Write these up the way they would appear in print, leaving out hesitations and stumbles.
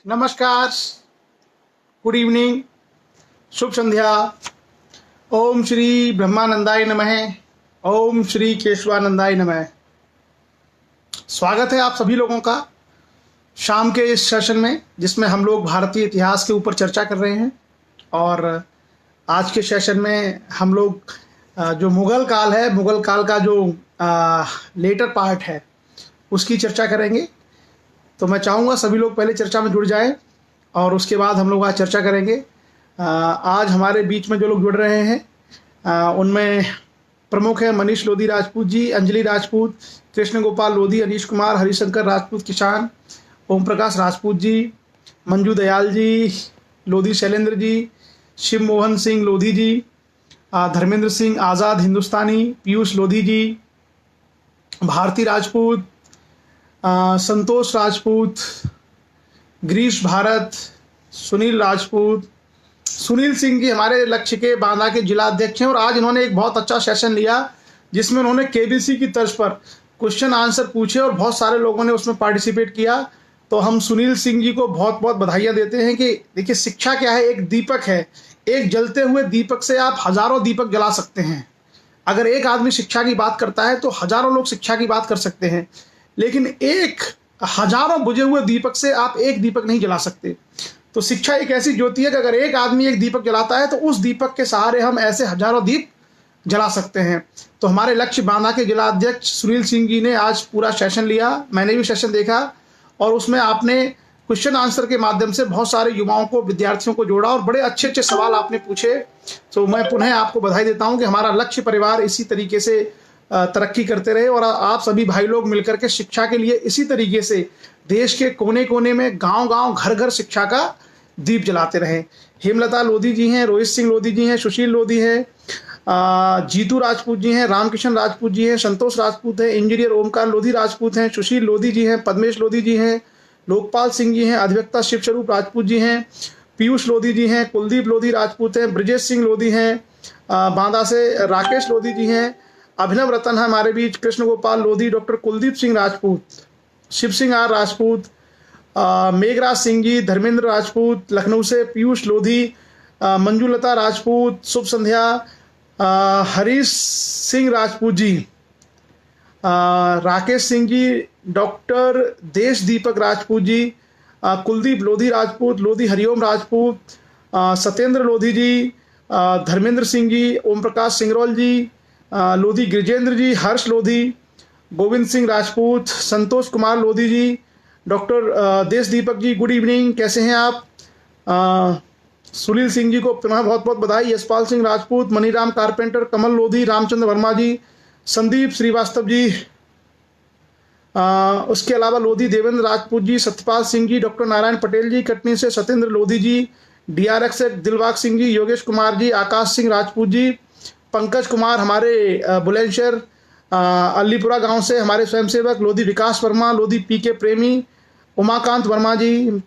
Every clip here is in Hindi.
नमस्कार, गुड इवनिंग, शुभ संध्या। ओम श्री ब्रह्मानंदाय नमः। ओम श्री केशवानंदाय नमः। स्वागत है आप सभी लोगों का शाम के इस सेशन में, जिसमें हम लोग भारतीय इतिहास के ऊपर चर्चा कर रहे हैं। और आज के सेशन में हम लोग जो मुगल काल है, मुगल काल का जो लेटर पार्ट है, उसकी चर्चा करेंगे। तो मैं चाहूँगा सभी लोग पहले चर्चा में जुड़ जाएं और उसके बाद हम लोग आज चर्चा करेंगे। आज हमारे बीच में जो लोग जुड़ रहे हैं उनमें प्रमुख है मनीष लोधी राजपूत जी, अंजलि राजपूत, कृष्ण गोपाल लोधी, अनीश कुमार, हरिशंकर राजपूत किसान, ओम प्रकाश राजपूत जी, मंजू दयाल जी, लोधी शैलेंद्र जी, शिव मोहन सिंह लोधी जी, धर्मेंद्र सिंह आज़ाद हिंदुस्तानी, पीयूष लोधी जी, भारती राजपूत, संतोष राजपूत, गिरीश भारत, सुनील राजपूत, सुनील सिंह जी हमारे लक्ष्य के बांदा के जिला अध्यक्ष हैं। और आज इन्होंने एक बहुत अच्छा सेशन लिया जिसमें उन्होंने केबीसी की तर्ज पर क्वेश्चन आंसर पूछे और बहुत सारे लोगों ने उसमें पार्टिसिपेट किया। तो हम सुनील सिंह जी को बहुत बहुत बधाइयाँ देते हैं कि देखिए, शिक्षा क्या है, एक दीपक है। एक जलते हुए दीपक से आप हजारों दीपक जला सकते हैं। अगर एक आदमी शिक्षा की बात करता है तो हजारों लोग शिक्षा की बात कर सकते हैं, लेकिन एक हजारों बुझे हुए दीपक से आप एक दीपक नहीं जला सकते। तो शिक्षा एक ऐसी ज्योति है कि अगर एक आदमी एक दीपक जलाता है तो उस दीपक के सहारे हम ऐसे हजारों दीप जला सकते हैं। तो हमारे लक्ष्य बांदा के जिला अध्यक्ष सुनील सिंह जी ने आज पूरा सेशन लिया, मैंने भी सेशन देखा, और उसमें आपने क्वेश्चन आंसर के माध्यम से बहुत सारे युवाओं को, विद्यार्थियों को जोड़ा और बड़े अच्छे अच्छे सवाल आपने पूछे। तो मैं पुनः आपको बधाई देता हूं कि हमारा लक्ष्य परिवार इसी तरीके से तरक्की करते रहे और आप सभी भाई लोग मिलकर के शिक्षा के लिए इसी तरीके से देश के कोने कोने में, गांव गांव, घर घर शिक्षा का दीप जलाते रहे। हेमलता लोधी जी हैं, रोहित सिंह लोधी जी हैं, सुशील लोधी हैं, जीतू राजपूत जी हैं, रामकिशन राजपूत जी हैं, संतोष राजपूत हैं, इंजीनियर ओमकार लोधी राजपूत हैं, सुशील लोधी जी हैं, पद्मेश लोधी जी हैं, लोकपाल सिंह जी हैं, अधिवक्ता शिवस्वरूप राजपूत जी हैं, पीयूष लोधी जी हैं, कुलदीप लोधी राजपूत हैं, ब्रजेश सिंह लोधी हैं, बांदा से राकेश लोधी जी हैं, अभिनव रतन है हमारे बीच, कृष्ण गोपाल लोधी, डॉक्टर कुलदीप सिंह राजपूत, शिव सिंह आर राजपूत, मेघराज सिंह जी, धर्मेंद्र राजपूत, लखनऊ से पीयूष लोधी, मंजूलता राजपूत, शुभ संध्या, हरीश सिंह राजपूत जी, राकेश सिंह जी, डॉक्टर देश दीपक राजपूत जी, कुलदीप लोधी राजपूत, लोधी हरिओम राजपूत, सत्येंद्र लोधी जी, धर्मेंद्र सिंह जी, ओम प्रकाश सिंगरौल जी, लोधी गिरिजेंद्र जी, हर्ष लोधी, गोविंद सिंह राजपूत, संतोष कुमार लोधी जी, डॉक्टर देश दीपक जी, गुड इवनिंग, कैसे हैं आप? सुनील सिंह जी को पुनः बहुत बहुत बधाई। यशपाल सिंह राजपूत, मनीराम कारपेंटर, कमल लोधी, रामचंद्र वर्मा जी, संदीप श्रीवास्तव जी, उसके अलावा लोधी देवेंद्र राजपूत जी, सत्यपाल सिंह जी, डॉक्टर नारायण पटेल जी, कटनी से सत्येंद्र लोधी जी, DRX से दिलबाग सिंह जी, योगेश कुमार जी, आकाश सिंह राजपूत जी, पंकज कुमार हमारे बुलंदशहर अलीपुरा गांव से हमारे स्वयंसेवक, लोधी विकास वर्मा, लोधी PK प्रेमी, उमाकांत वर्मा जी,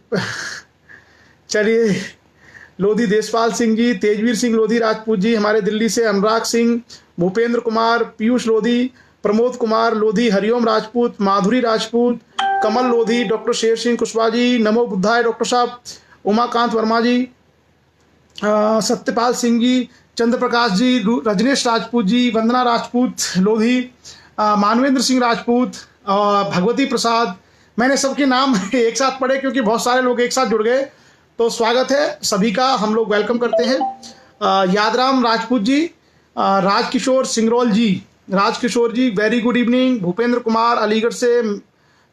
चलिए, लोधी देशपाल सिंह जी, तेजवीर सिंह लोधी राजपूत जी हमारे दिल्ली से, अनुराग सिंह, भूपेंद्र कुमार, पीयूष लोधी, प्रमोद कुमार लोधी, हरिओम राजपूत, माधुरी राजपूत, कमल लोधी, डॉक्टर शेर सिंह कुशवाहा जी, नमो बुद्धाय डॉक्टर साहब, उमाकांत वर्मा जी, सत्यपाल सिंह जी, चंद्र प्रकाश जी, रजनेश राजपूत जी, वंदना राजपूत लोधी, मानवेंद्र सिंह राजपूत, भगवती प्रसाद। मैंने सबके नाम एक साथ पढ़े क्योंकि बहुत सारे लोग एक साथ जुड़ गए। तो स्वागत है सभी का, हम लोग वेलकम करते हैं। Yadram Rajput ji, Rajkishor Singraul ji, Rajkishor ji very good evening, Bhupendra Kumar Aligarh से,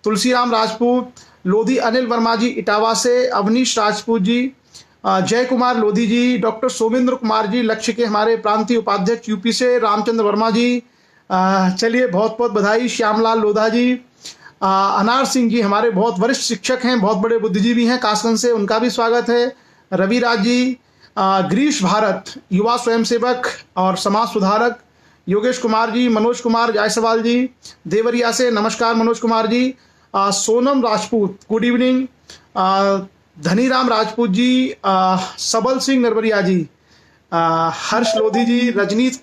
तुलसीराम राजपूत, लोधी अनिल वर्मा जी इटावा से, अवनीश राजपूत जी, जय कुमार लोधी जी, डॉक्टर सोमेंद्र कुमार जी लक्ष्य के हमारे प्रांतीय उपाध्यक्ष UP से, रामचंद्र वर्मा जी, चलिए बहुत बहुत बधाई, श्यामलाल लोधा जी, अनार सिंह जी हमारे बहुत वरिष्ठ शिक्षक हैं, बहुत बड़े बुद्धिजीवी हैं कासगंज से, उनका भी स्वागत है, रवि राज जी, गिरीश भारत युवा स्वयंसेवक और समाज सुधारक, योगेश कुमार जी, मनोज कुमार जायसवाल जी देवरिया से, नमस्कार Manoj Kumar ji, Sonam Rajput good evening, Dhaniram Rajput ji, Sabal Singh Narwariya ji, Harsh Lodhi ji, Ranjeet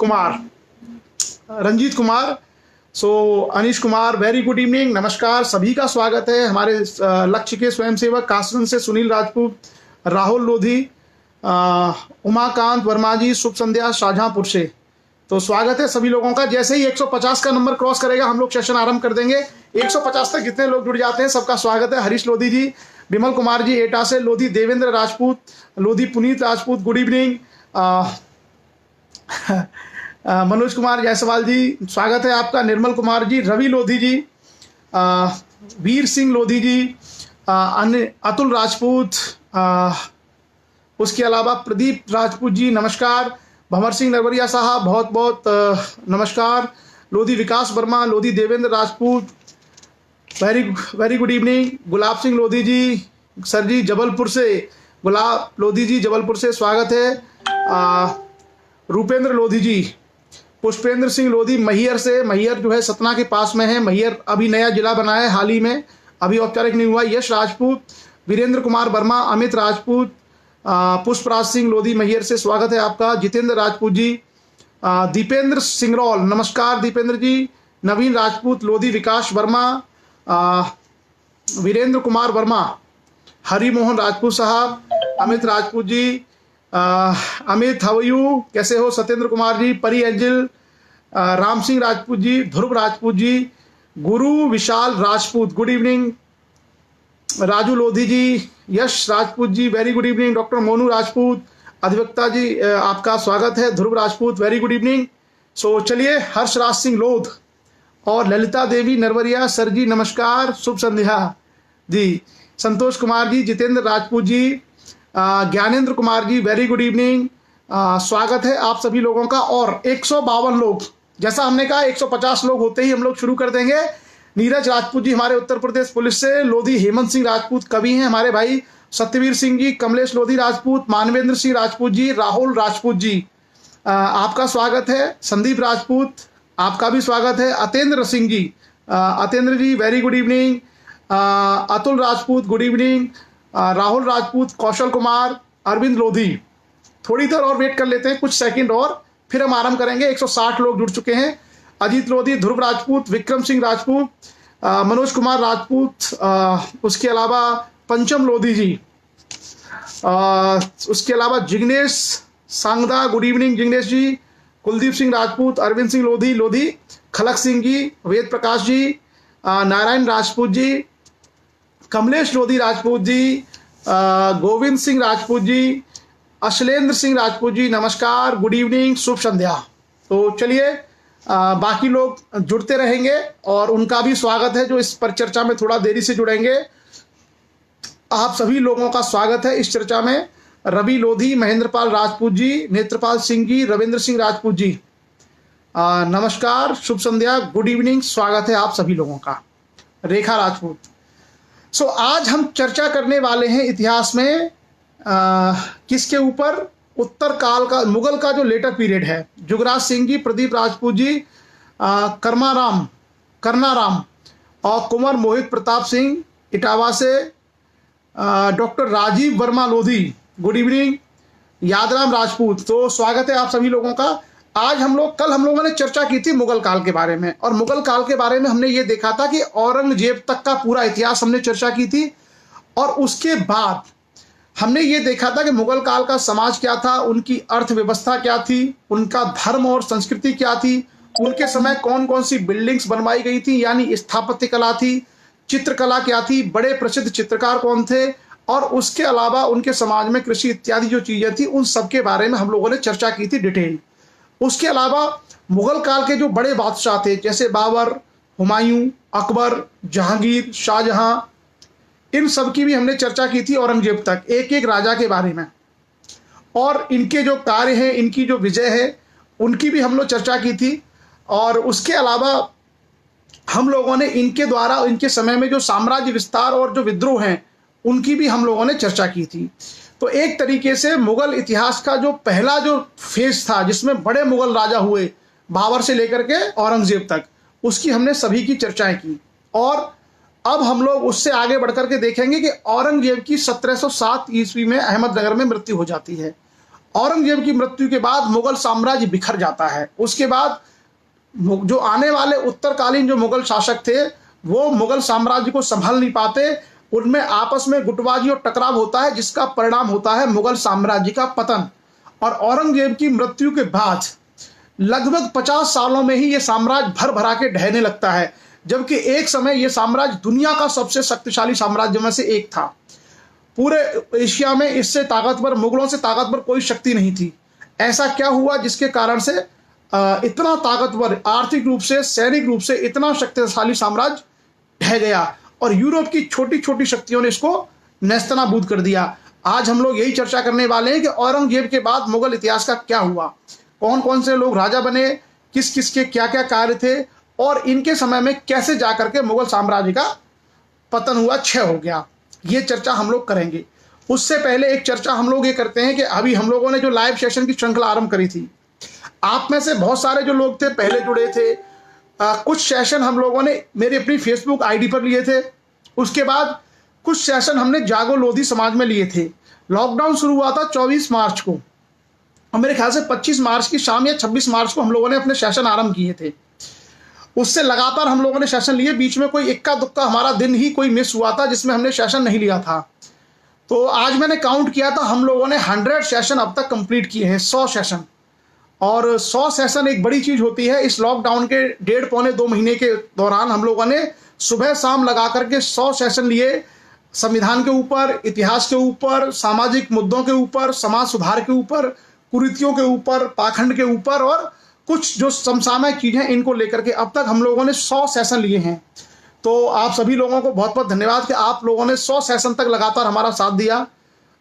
Kumar, so Anish Kumar, very good evening, नमस्कार, सभी का स्वागत है। हमारे लक्ष्य के स्वयंसेवक कासगंज से सुनील राजपूत, राहुल लोधी, उमाकांत वर्मा जी, शुभ संध्या शाहजहांपुर से। तो स्वागत है सभी लोगों का। जैसे ही 150 का नंबर क्रॉस करेगा हम लोग सेशन आरंभ कर देंगे। 150 तक जितने लोग जुड़ जाते हैं सबका स्वागत है। हरीश लोधी जी, विमल कुमार जी एटा से, लोधी देवेंद्र राजपूत, लोधी पुनीत राजपूत, गुड इवनिंग। मनोज कुमार जायसवाल जी, स्वागत है आपका। निर्मल कुमार जी, रवि लोधी जी, वीर सिंह लोधी जी, अतुल राजपूत, उसके अलावा प्रदीप राजपूत जी, नमस्कार। भंवर सिंह नरवरिया साहब, बहुत बहुत नमस्कार। Lodhi Vikas Verma, Lodhi Devendra Rajput, very good evening. Gulab Singh Lodhi ji, sir ji Jabalpur से, गुलाब लोधी जी जबलपुर से स्वागत है। रूपेंद्र लोधी जी, पुष्पेंद्र सिंह लोधी मैहर से, मैहर जो है सतना के पास में है, मैहर अभी नया जिला बना है हाल ही में, अभी औपचारिक नहीं हुआ। यश राजपूत, वीरेंद्र कुमार वर्मा, अमित राजपूत, पुष्पराज सिंह लोधी मैहर से स्वागत है आपका। जितेंद्र राजपूत जी, दीपेंद्र सिंगरौल, नमस्कार दीपेंद्र जी। नवीन राजपूत, लोधी विकास वर्मा, वीरेंद्र कुमार वर्मा, हरिमोहन राजपूत साहब, अमित राजपूत जी, अमित हाउ यू, कैसे हो? Satyendra Kumar ji, Pari Angel, Ram Singh Rajput ji, Dhruv Rajput ji, Guru Vishal Rajput, good evening. Raju Lodhi ji, Yash Rajput ji, very good evening. Doctor Monu Rajput, अधिवक्ता जी, आपका स्वागत है। Dhruv Rajput, very good evening. So चलिए, हर्षराज सिंह लोध और ललिता देवी नरवरिया, सर जी नमस्कार, शुभ संध्या जी। Santosh Kumar ji, Jitendra Rajput ji, Gyanendra Kumar ji, very good evening, स्वागत है आप सभी लोगों का। और 152 लोग, जैसा हमने कहा 150 लोग होते ही हम लोग शुरू कर देंगे। नीरज राजपूत जी हमारे उत्तर प्रदेश पुलिस से, लोधी हेमंत सिंह राजपूत कवि हैं हमारे भाई, सत्यवीर सिंह जी, कमलेश लोधी राजपूत, मानवेंद्र सिंह राजपूत जी, राहुल राजपूत जी, आपका स्वागत है। संदीप राजपूत, आपका भी स्वागत है। Atendra Singh ji, Atendra ji very good evening. Atul Rajput, good evening. Rahul Rajput, Kaushal Kumar, Arvind Lodhi. थोड़ी देर और वेट कर लेते हैं, कुछ सेकंड और, फिर हम आरंभ करेंगे। 160 लोग जुड़ चुके हैं। अजीत लोधी, ध्रुव राजपूत, विक्रम सिंह राजपूत, मनोज कुमार राजपूत, उसके अलावा पंचम लोधी जी, उसके अलावा जिग्नेश सांगदा, गुड इवनिंग जिग्नेश जी। कुलदीप सिंह राजपूत, अरविंद सिंह लोधी, खलक सिंह जी, वेद प्रकाश जी, नारायण राजपूत जी, कमलेश लोधी राजपूत जी, गोविंद सिंह राजपूत जी, अशलेंद्र सिंह राजपूत जी, नमस्कार, गुड इवनिंग, शुभ संध्या। तो चलिए, बाकी लोग जुड़ते रहेंगे और उनका भी स्वागत है जो इस पर चर्चा में थोड़ा देरी से जुड़ेंगे। आप सभी लोगों का स्वागत है इस चर्चा में। रवि लोधी, महेंद्रपाल राजपूत जी, नेत्रपाल सिंह जी, रविंद्र सिंह राजपूत जी, नमस्कार, शुभ संध्या, गुड इवनिंग, स्वागत है आप सभी लोगों का। रेखा राजपूत। सो आज हम चर्चा करने वाले हैं इतिहास में किसके ऊपर? उत्तर काल का, मुगल का जो लेटर पीरियड है। जुगराज सिंह जी, प्रदीप राजपूत जी, करनाराम और कुंवर मोहित प्रताप सिंह इटावा से, doctor Rajeev Verma Lodhi, good evening. Yadram Rajput. तो स्वागत है आप सभी लोगों का। आज कल हम लोगों ने चर्चा की थी मुगल काल के बारे में, और मुगल काल के बारे में हमने ये देखा था कि औरंगजेब तक का पूरा इतिहास हमने चर्चा की थी। और उसके बाद हमने ये देखा था कि मुगल काल का समाज क्या था, उनकी अर्थव्यवस्था क्या थी, उनका धर्म और संस्कृति क्या थी, उनके समय कौन कौन सी बिल्डिंग्स बनवाई गई थी, यानी स्थापत्य कला थी, चित्रकला क्या थी, बड़े प्रसिद्ध चित्रकार कौन थे, और उसके अलावा उनके समाज में कृषि इत्यादि जो चीजें थी उन सब के बारे में हम लोगों ने चर्चा की थी डिटेल। उसके अलावा मुगल काल के जो बड़े बादशाह थे जैसे बाबर, हुमायूं, अकबर, जहांगीर, शाहजहां, इन सब की भी हमने चर्चा की थी। औरंगजेब तक एक एक राजा के बारे में और इनके जो कार्य हैं, इनकी जो विजय है, उनकी भी हम लोग चर्चा की थी। और उसके अलावा हम लोगों ने इनके द्वारा इनके समय में जो साम्राज्य विस्तार और जो विद्रोह हैं उनकी भी हम लोगों ने चर्चा की थी। तो एक तरीके से मुगल इतिहास का जो पहला जो फेज था जिसमें बड़े मुगल राजा हुए, बाबर से लेकर के औरंगजेब तक, उसकी हमने सभी की चर्चाएं की। और अब हम लोग उससे आगे बढ़कर के देखेंगे कि औरंगजेब की 1707 ईस्वी में अहमदनगर में मृत्यु हो जाती है। औरंगजेब की मृत्यु के बाद मुगल साम्राज्य बिखर जाता है। उसके बाद जो आने वाले उत्तरकालीन जो मुगल शासक थे वो मुगल साम्राज्य को संभाल नहीं पाते, उनमें आपस में गुटबाजी और टकराव होता है, जिसका परिणाम होता है मुगल साम्राज्य का पतन। और औरंगजेब की मृत्यु के बाद लगभग 50 सालों में ही ये साम्राज्य भर भरा के ढहने लगता है, जबकि एक समय ये साम्राज्य दुनिया का सबसे शक्तिशाली साम्राज्य में से एक था। पूरे एशिया में इससे ताकतवर, मुगलों से ताकतवर कोई शक्ति नहीं थी। ऐसा क्या हुआ जिसके कारण से इतना ताकतवर, आर्थिक रूप से, सैनिक रूप से इतना शक्तिशाली साम्राज्य ढह गया और यूरोप की छोटी छोटी शक्तियों ने इसको नेस्तनाबूद कर दिया। आज हम लोग यही चर्चा करने वाले हैं कि औरंगजेब के बाद मुगल इतिहास का क्या हुआ, कौन कौन से लोग राजा बने, किस किस के क्या क्या कार्य थे और इनके समय में कैसे जाकर के मुगल साम्राज्य का पतन हुआ, क्षय हो गया। ये चर्चा हम लोग करेंगे। उससे पहले एक चर्चा हम लोग ये करते हैं कि अभी हम लोगों ने जो लाइव सेशन की श्रृंखला आरंभ करी थी, आप में से बहुत सारे जो लोग थे पहले जुड़े थे। कुछ सेशन हम लोगों ने मेरी अपनी फेसबुक आईडी पर लिए थे, उसके बाद कुछ सेशन हमने जागो लोधी समाज में लिए थे। लॉकडाउन शुरू हुआ था 24 मार्च को और मेरे ख्याल से 25 मार्च की शाम या 26 मार्च को हम लोगों ने अपने सेशन आरंभ किए थे। उससे लगातार हम लोगों ने सेशन लिए, बीच में कोई इक्का दुक्का हमारा दिन ही कोई मिस हुआ था जिसमें हमने सेशन नहीं लिया था। तो आज मैंने काउंट किया था, हम लोगों ने 100 सेशन अब तक कंप्लीट किए हैं, 100 सेशन। और 100 सेशन एक बड़ी चीज होती है। इस लॉकडाउन के 1.5 पौने 2 महीने के दौरान हम लोगों ने सुबह शाम लगा करके 100 सेशन लिए, संविधान के ऊपर, इतिहास के ऊपर, सामाजिक मुद्दों के ऊपर, समाज सुधार के ऊपर, कुरीतियों के ऊपर, पाखंड के ऊपर और कुछ जो समसामयिक चीजें, इनको लेकर के अब तक हम लोगों ने 100 सेशन लिए हैं। तो आप सभी लोगों को बहुत बहुत धन्यवाद कि आप लोगों ने 100 सेशन तक लगातार हमारा साथ दिया।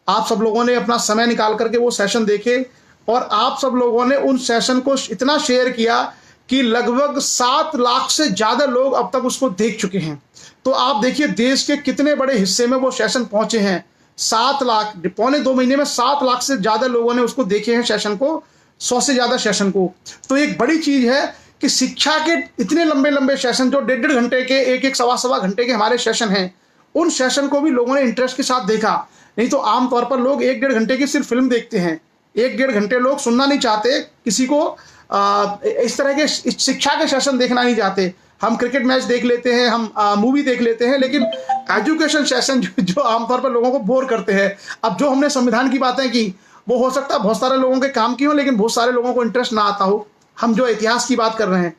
आप सब लोगों ने अपना समय निकाल करके वो सेशन देखे और आप सब लोगों ने उन सेशन को इतना शेयर किया कि लगभग 7 लाख से ज्यादा लोग अब तक उसको देख चुके हैं। तो आप देखिए देश के कितने बड़े हिस्से में वो सेशन पहुंचे हैं। 7 लाख, पौने 2 महीने में 7 लाख से ज्यादा लोगों ने उसको देखे हैं, सेशन को, 100 से ज्यादा सेशन को। तो एक बड़ी चीज है कि शिक्षा के इतने लंबे लंबे सेशन जो 1.5 घंटे के, एक सवा घंटे के हमारे सेशन हैं, उन सेशन को भी लोगों ने इंटरेस्ट के साथ देखा। नहीं तो आमतौर पर लोग 1-1.5 घंटे की सिर्फ फिल्म देखते हैं, 1-1.5 घंटे लोग सुनना नहीं चाहते, किसी को इस तरह के शिक्षा के सेशन देखना नहीं चाहते। हम क्रिकेट मैच देख लेते हैं, हम मूवी देख लेते हैं, लेकिन एजुकेशन सेशन जो आमतौर पर लोगों को बोर करते हैं। अब जो हमने संविधान की बातें की वो हो सकता है बहुत सारे लोगों के काम की हो, लेकिन बहुत सारे लोगों को इंटरेस्ट ना आता हो। हम जो इतिहास की बात कर रहे हैं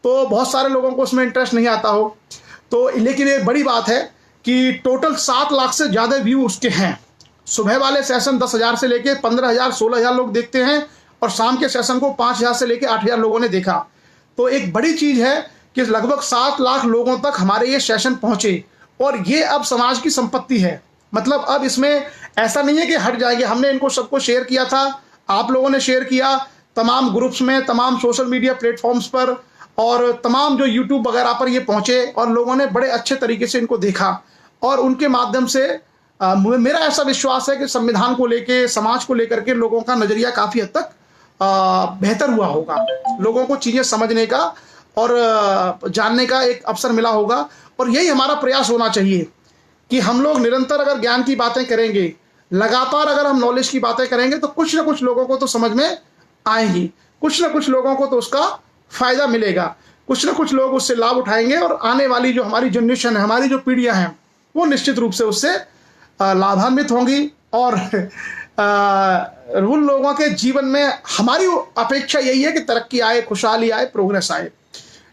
तो बहुत सारे लोगों को उसमें इंटरेस्ट नहीं आता हो। तो लेकिन एक बड़ी बात है कि टोटल 7 लाख से ज़्यादा व्यू उसके हैं। सुबह वाले सेशन 10,000 से लेके 15,000 16,000 लोग देखते हैं और शाम के सेशन को 5,000 से लेके 8,000 लोगों ने देखा। तो एक बड़ी चीज़ है कि लगभग 7 लाख लोगों तक हमारे ये सेशन पहुंचे और ये अब समाज की संपत्ति है। मतलब अब इसमें ऐसा नहीं है कि हट जाएंगे। हमने इनको सबको शेयर किया था, आप लोगों ने शेयर किया तमाम ग्रुप्स में, तमाम सोशल मीडिया प्लेटफॉर्म्स पर और तमाम जो यूट्यूब वगैरह पर ये पहुंचे और लोगों ने बड़े अच्छे तरीके से इनको देखा और उनके माध्यम से मेरा ऐसा विश्वास है कि संविधान को लेके, समाज को लेकर के लोगों का नजरिया काफी हद तक बेहतर हुआ होगा। लोगों को चीजें समझने का और जानने का एक अवसर मिला होगा। और यही हमारा प्रयास होना चाहिए कि हम लोग निरंतर अगर ज्ञान की बातें करेंगे, लगातार अगर हम नॉलेज की बातें करेंगे तो कुछ ना कुछ लोगों को तो समझ में आएंगी, कुछ ना कुछ लोगों को तो उसका फायदा मिलेगा, कुछ ना कुछ लोग उससे लाभ उठाएंगे और आने वाली जो हमारी जनरेशन है, हमारी जो पीढ़ियां हैं, वो निश्चित रूप से उससे लाभान्वित होंगी। और उन लोगों के जीवन में हमारी अपेक्षा यही है कि तरक्की आए, खुशहाली आए, प्रोग्रेस आए।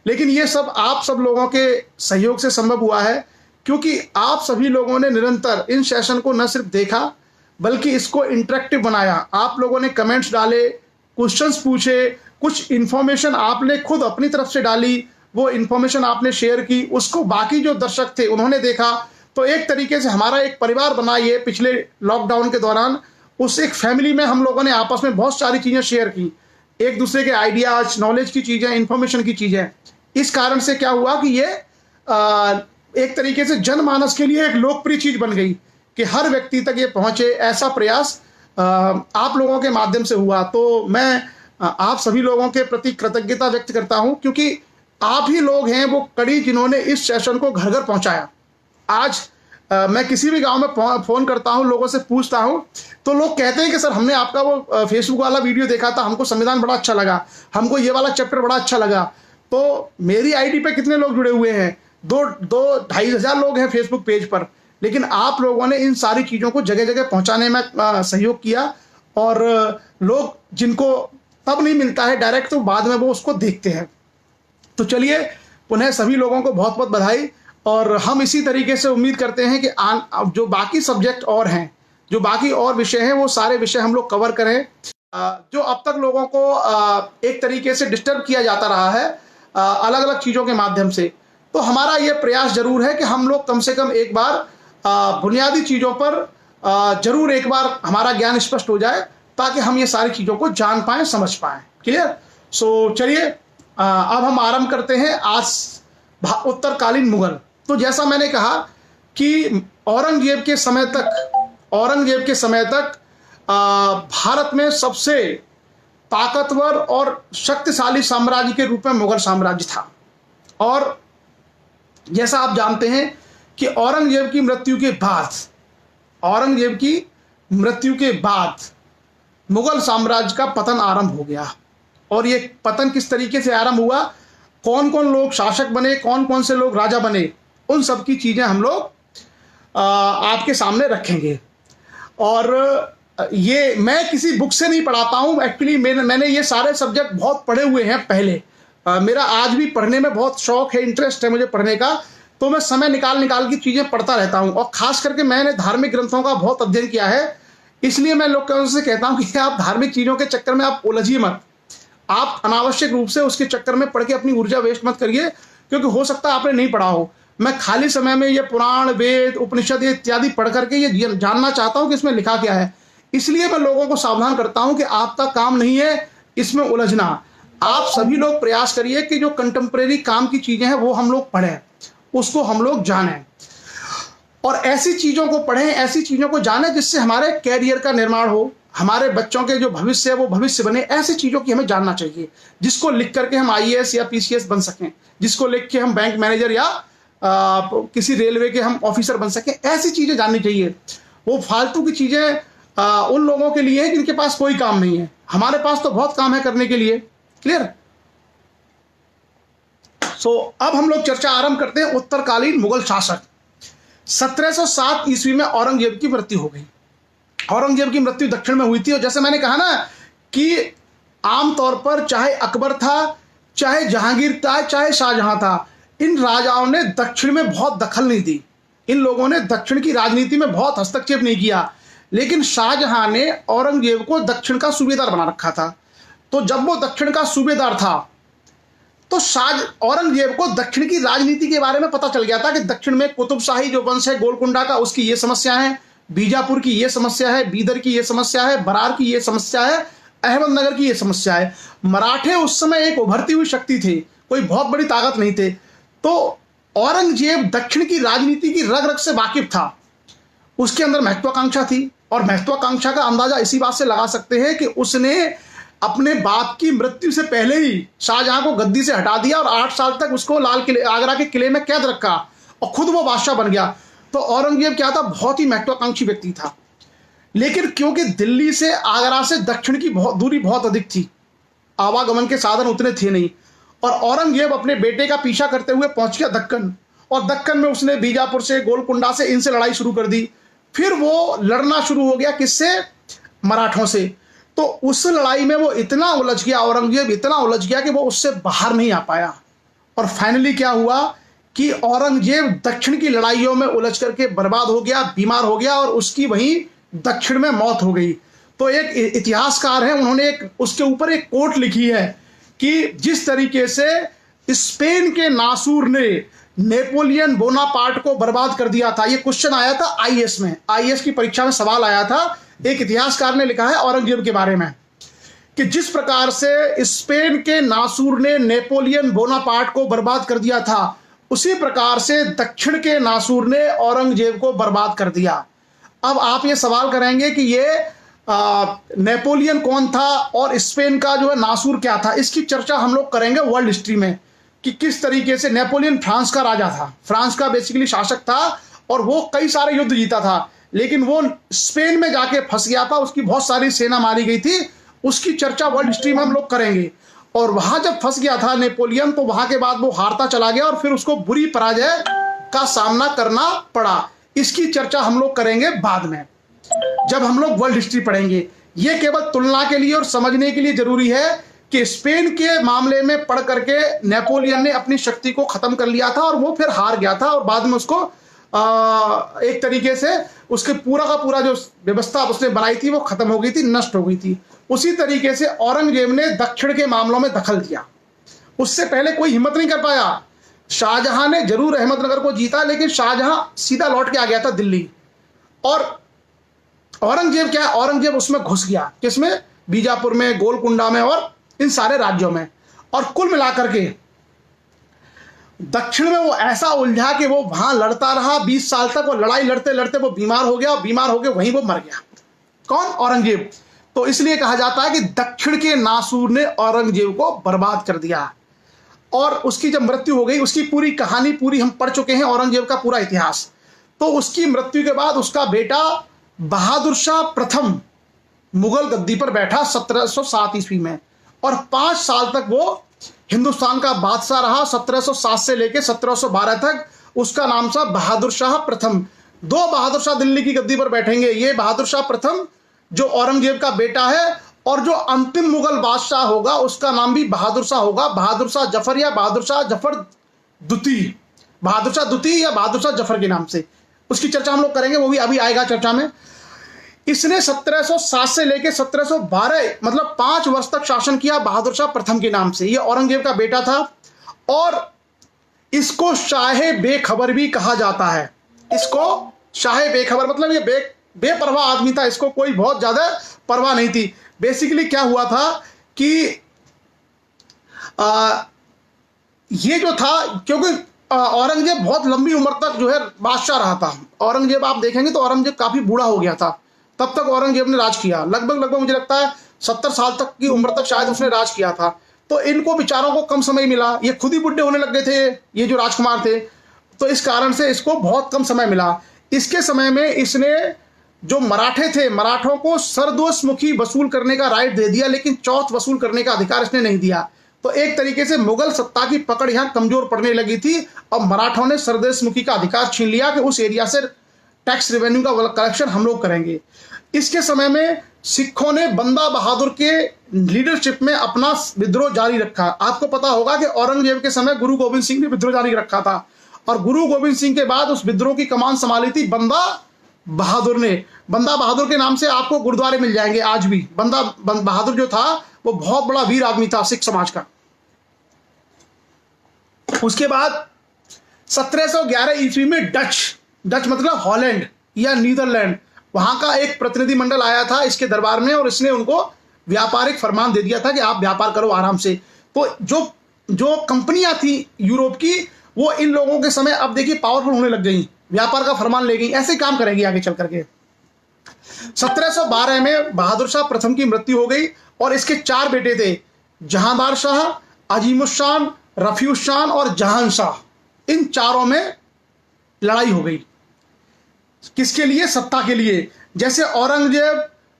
लेकिन ये सब आप सब लोगों के सहयोग से संभव हुआ है, क्योंकि आप सभी लोगों ने निरंतर इन सेशन को न सिर्फ देखा बल्कि इसको इंटरेक्टिव बनाया। आप लोगों ने कमेंट्स डाले, क्वेश्चंस पूछे, कुछ इन्फॉर्मेशन आपने खुद अपनी तरफ से डाली, वो इन्फॉर्मेशन आपने शेयर की, उसको बाकी जो दर्शक थे उन्होंने देखा। तो एक तरीके से हमारा एक परिवार बना ये पिछले लॉकडाउन के दौरान। उस एक फैमिली में हम लोगों ने आपस में बहुत सारी चीज़ें शेयर की, एक दूसरे के आइडियाज, नॉलेज की चीज़ें, इन्फॉर्मेशन की चीज़ें। इस कारण से क्या हुआ कि ये एक तरीके से जनमानस के लिए एक लोकप्रिय चीज़ बन गई कि हर व्यक्ति तक ये पहुँचे। ऐसा प्रयास आप लोगों के माध्यम से हुआ। तो मैं आप सभी लोगों के प्रति कृतज्ञता व्यक्त करता हूं, क्योंकि आप ही लोग हैं वो कड़ी जिन्होंने इस सेशन को घर घर पहुंचाया। आज मैं किसी भी गांव में फोन करता हूं, लोगों से पूछता हूं, तो लोग कहते हैं कि सर हमने आपका वो फेसबुक वाला वीडियो देखा था, हमको संविधान बड़ा अच्छा लगा, हमको ये वाला चैप्टर बड़ा अच्छा लगा। तो मेरी आईडी पे कितने लोग जुड़े हुए हैं? 2-2-2.5 हज़ार लोग हैं फेसबुक पेज पर, लेकिन आप लोगों ने इन सारी चीज़ों को जगह जगह पहुंचाने में सहयोग किया। और लोग जिनको तब नहीं मिलता है डायरेक्ट, तो बाद में वो उसको देखते हैं। तो चलिए, पुनः सभी लोगों को बहुत बहुत बधाई। और हम इसी तरीके से उम्मीद करते हैं कि जो बाकी सब्जेक्ट और हैं, जो बाकी और विषय हैं, वो सारे विषय हम लोग कवर करें। जो अब तक लोगों को एक तरीके से डिस्टर्ब किया जाता रहा है अलग अलग चीज़ों के माध्यम से, तो हमारा ये प्रयास जरूर है कि हम लोग कम से कम एक बार बुनियादी चीज़ों पर जरूर एक बार हमारा ज्ञान स्पष्ट हो जाए, ताकि हम ये सारी चीज़ों को जान पाएं, समझ पाएं। क्लियर? सो चलिए, अब हम आरंभ करते हैं आज उत्तरकालीन मुगल। तो जैसा मैंने कहा कि औरंगजेब के समय तक भारत में सबसे ताकतवर और शक्तिशाली साम्राज्य के रूप में मुगल साम्राज्य था। और जैसा आप जानते हैं कि औरंगजेब की मृत्यु के बाद मुगल साम्राज्य का पतन आरंभ हो गया। और ये पतन किस तरीके से आरंभ हुआ, कौन कौन लोग शासक बने, कौन कौन से लोग राजा बने, उन सब की चीज़ें हम लोग आपके सामने रखेंगे। और ये मैं किसी बुक से नहीं पढ़ाता हूँ। एक्चुअली मैंने ये सारे सब्जेक्ट बहुत पढ़े हुए हैं पहले। मेरा आज भी पढ़ने में बहुत शौक है, इंटरेस्ट है मुझे पढ़ने का। तो मैं समय निकाल की चीज़ें पढ़ता रहता हूँ। और खास करके मैंने धार्मिक ग्रंथों का बहुत अध्ययन किया है। इसलिए मैं लोगों से कहता हूँ कि आप धार्मिक चीज़ों के चक्कर में आप उलझिए मत। आप अनावश्यक रूप से उसके चक्कर में पढ़ के अपनी ऊर्जा वेस्ट मत करिए, क्योंकि हो सकता है आपने नहीं पढ़ा हो। मैं खाली समय में ये पुराण, वेद, उपनिषद इत्यादि पढ़ करके ये जानना चाहता हूँ कि इसमें लिखा क्या है। इसलिए मैं लोगों को सावधान करता हूँ कि आपका काम नहीं है इसमें उलझना। आप सभी लोग प्रयास करिए कि जो कंटेम्प्रेरी काम की चीज़ें हैं वो हम लोग पढ़ें, उसको हम लोग जानें, और ऐसी चीज़ों को पढ़ें, ऐसी चीज़ों को जानें जिससे हमारे कैरियर का निर्माण हो, हमारे बच्चों के जो भविष्य है वो भविष्य बने। ऐसी चीज़ों की हमें जानना चाहिए जिसको लिख करके हम IAS या PCS बन सकें, जिसको लिख के हम बैंक मैनेजर या किसी रेलवे के हम ऑफिसर बन सकें। ऐसी चीज़ें जाननी चाहिए। वो फालतू की चीज़ें उन लोगों के लिए है जिनके पास कोई काम नहीं है। हमारे पास तो बहुत काम है करने के लिए। क्लियर? सो अब हम लोग चर्चा आरंभ करते हैं उत्तरकालीन मुगल शासक। 1707 ईस्वी में औरंगजेब की मृत्यु हो गई। औरंगजेब की मृत्यु दक्षिण में हुई थी। और जैसे मैंने कहा ना कि आमतौर पर चाहे अकबर था, चाहे जहांगीर था, चाहे शाहजहां था, इन राजाओं ने दक्षिण में बहुत दखल नहीं दी। इन लोगों ने दक्षिण की राजनीति में बहुत हस्तक्षेप नहीं किया। लेकिन शाहजहां ने औरंगजेब को दक्षिण का सूबेदार बना रखा था। तो जब वो दक्षिण का सूबेदार था, तो औरंगजेब को दक्षिण की राजनीति के बारे में पता चल गया था कि दक्षिण में कुतुबशाही जो वंश है गोलकुंडा का, उसकी ये समस्या है, बीजापुर की ये समस्या है, बीदर की ये समस्या है, बरार की ये समस्या है, अहमदनगर की ये समस्या है। मराठे उस समय एक उभरती हुई शक्ति थे, कोई बहुत बड़ी ताकत नहीं थे। तो औरंगजेब दक्षिण की राजनीति की रग रग से वाकिफ था। उसके अंदर महत्वाकांक्षा थी। और महत्वाकांक्षा का अंदाजा इसी बात से लगा सकते हैं कि उसने अपने बाप की मृत्यु से पहले ही शाहजहां को गद्दी से हटा दिया और 8 साल तक उसको लाल किले, आगरा के किले में कैद रखा, और खुद वो बादशाह बन गया। तो औरंगजेब क्या था, बहुत ही महत्वाकांक्षी व्यक्ति था। लेकिन क्योंकि दिल्ली से आगरा से दक्षिण की दूरी बहुत अधिक थी, आवागमन के साधन उतने थे नहीं, और औरंगजेब अपने बेटे का पीछा करते हुए पहुंच गया दक्कन। और दक्कन में उसने बीजापुर से, गोलकुंडा से, इनसे लड़ाई शुरू कर दी। फिर वो लड़ना शुरू हो गया किससे, मराठों से। तो उस लड़ाई में वो इतना उलझ गया, औरंगजेब इतना उलझ गया कि वो उससे बाहर नहीं आ पाया। और फाइनली क्या हुआ कि औरंगजेब दक्षिण की लड़ाइयों में उलझ करके बर्बाद हो गया, बीमार हो गया, और उसकी वहीं दक्षिण में मौत हो गई। तो एक इतिहासकार है, उन्होंने उसके ऊपर एक कोट लिखी है कि जिस तरीके से स्पेन के नासूर ने नेपोलियन बोनापार्ट को बर्बाद कर दिया था। ये क्वेश्चन आया था IAS में, IAS की परीक्षा में सवाल आया था। एक इतिहासकार ने लिखा है औरंगजेब के बारे में कि जिस प्रकार से स्पेन के नासूर ने नेपोलियन बोनापार्ट को बर्बाद कर दिया था, उसी प्रकार से दक्षिण के नासूर ने औरंगजेब को बर्बाद कर दिया। अब आप ये सवाल करेंगे कि ये नेपोलियन कौन था और स्पेन का जो है नासूर क्या था। इसकी चर्चा हम लोग करेंगे वर्ल्ड हिस्ट्री में कि किस तरीके से नेपोलियन फ्रांस का राजा था, फ्रांस का बेसिकली शासक था, और वो कई सारे युद्ध जीता था। लेकिन वो स्पेन में जाके फंस गया था, उसकी बहुत सारी सेना मारी गई थी। उसकी चर्चा वर्ल्ड हिस्ट्री में हम लोग करेंगे। और वहां जब फंस गया था नेपोलियन, तो वहां के बाद वो हारता चला गया और फिर उसको बुरी पराजय का सामना करना पड़ा। इसकी चर्चा हम लोग करेंगे बाद में, जब हम लोग वर्ल्ड हिस्ट्री पढ़ेंगे। ये केवल तुलना के लिए और समझने के लिए जरूरी है कि स्पेन के मामले में पढ़ करके नेपोलियन ने अपनी शक्ति को खत्म कर लिया था और वो फिर हार गया था और बाद में उसको एक तरीके से उसके पूरा का पूरा जो व्यवस्था उसने बनाई थी वो खत्म हो गई थी, नष्ट हो गई थी। उसी तरीके से औरंगजेब ने दक्षिण के मामलों में दखल दिया। उससे पहले कोई हिम्मत नहीं कर पाया। शाहजहां ने जरूर अहमदनगर को जीता, लेकिन शाहजहां सीधा लौट के आ गया था दिल्ली। और औरंगजेब क्या है, औरंगजेब उसमें घुस गया, किसमें? बीजापुर में, गोलकुंडा में और इन सारे राज्यों में। और कुल मिलाकर के दक्षिण में वो ऐसा उलझा कि वो वहां लड़ता रहा 20 साल तक। वो लड़ाई लड़ते लड़ते वो बीमार हो गया और बीमार होकर वहीं वो मर गया। कौन? औरंगजेब। तो इसलिए कहा जाता है कि दक्षिण के नासूर ने औरंगजेब को बर्बाद कर दिया। और उसकी जब मृत्यु हो गई, उसकी पूरी कहानी पूरी हम पढ़ चुके हैं, औरंगजेब का पूरा इतिहास। तो उसकी मृत्यु के बाद उसका बेटा बहादुर शाह प्रथम मुगल गद्दी पर बैठा 1707 ईस्वी में, और 5 साल तक वो हिंदुस्तान का बादशाह रहा। 1707 से लेकर 1712 तक उसका नाम था बहादुर शाह प्रथम। 2 बहादुर शाह दिल्ली की गद्दी पर बैठेंगे। ये बहादुर शाह प्रथम जो औरंगजेब का बेटा है, और जो अंतिम मुगल बादशाह होगा उसका नाम भी बहादुर शाह होगा। बहादुर शाह जफर या बहादुर शाह जफर द्वितीय, बहादुर शाह द्वितीय या बहादुर शाह जफर के नाम से। उसकी चर्चा हम लोग करेंगे, वो भी अभी आएगा चर्चा में। इसने 1707 से लेकर 1712 मतलब 5 वर्ष तक शासन किया बहादुर शाह प्रथम के नाम से। ये औरंगजेब का बेटा था और इसको शाहे बेखबर भी कहा जाता है। इसको शाहे बेखबर मतलब ये बेपरवाह आदमी था, इसको कोई बहुत ज्यादा परवाह नहीं थी। बेसिकली क्या हुआ था कि ये जो था, क्योंकि औरंगजेब बहुत लंबी उम्र तक जो है बादशाह रहा था। औरंगजेब आप देखेंगे तो औरंगजेब काफी बूढ़ा हो गया था, तब तक औरंगजेब ने राज किया। लगभग मुझे लगता है 70 साल तक की उम्र तक शायद उसने राज किया था। तो इनको बेचारों को कम समय मिला, ये खुद ही बुढ़े होने लग गए थे, ये जो राजकुमार थे। तो इस कारण से इसको बहुत कम समय मिला। इसके समय में इसने जो मराठे थे, मराठों को सरदोषमुखी वसूल करने का राइट दे दिया, लेकिन चौथ वसूल करने का अधिकार इसने नहीं दिया। तो एक तरीके से मुगल सत्ता की पकड़ यहां कमजोर पड़ने लगी थी और मराठों ने सरदेशमुखी का अधिकार छीन लिया कि उस एरिया से टैक्स रेवेन्यू का कलेक्शन हम लोग करेंगे। इसके समय में सिखों ने बंदा बहादुर के लीडरशिप में अपना विद्रोह जारी रखा। आपको पता होगा कि औरंगजेब के समय गुरु गोविंद सिंह ने विद्रोह जारी रखा था, और गुरु गोविंद सिंह के बाद उस विद्रोह की कमान संभाली थी बंदा बहादुर ने। बंदा बहादुर के नाम से आपको गुरुद्वारे मिल जाएंगे आज भी। बंदा बहादुर जो था वो बहुत बड़ा वीर आदमी था सिख समाज का। उसके बाद 1711 ईस्वी में डच मतलब हॉलैंड या नीदरलैंड, वहां का एक प्रतिनिधि मंडल आया था इसके दरबार में, और इसने उनको व्यापारिक फरमान दे दिया था कि आप व्यापार करो आराम से। तो जो कंपनियां थी यूरोप की, वो इन लोगों के समय अब देखिए पावरफुल होने लग गई, व्यापार का फरमान ले गई। ऐसे काम करेंगी आगे चल करके। 1712 में बहादुर शाह प्रथम की मृत्यु हो गई और इसके 4 बेटे थे, जहांदार शाह, अजीमुशान, रफीउशान और जहांशाह। इन चारों में लड़ाई हो गई। किसके लिए? सत्ता के लिए। जैसे औरंगजेब,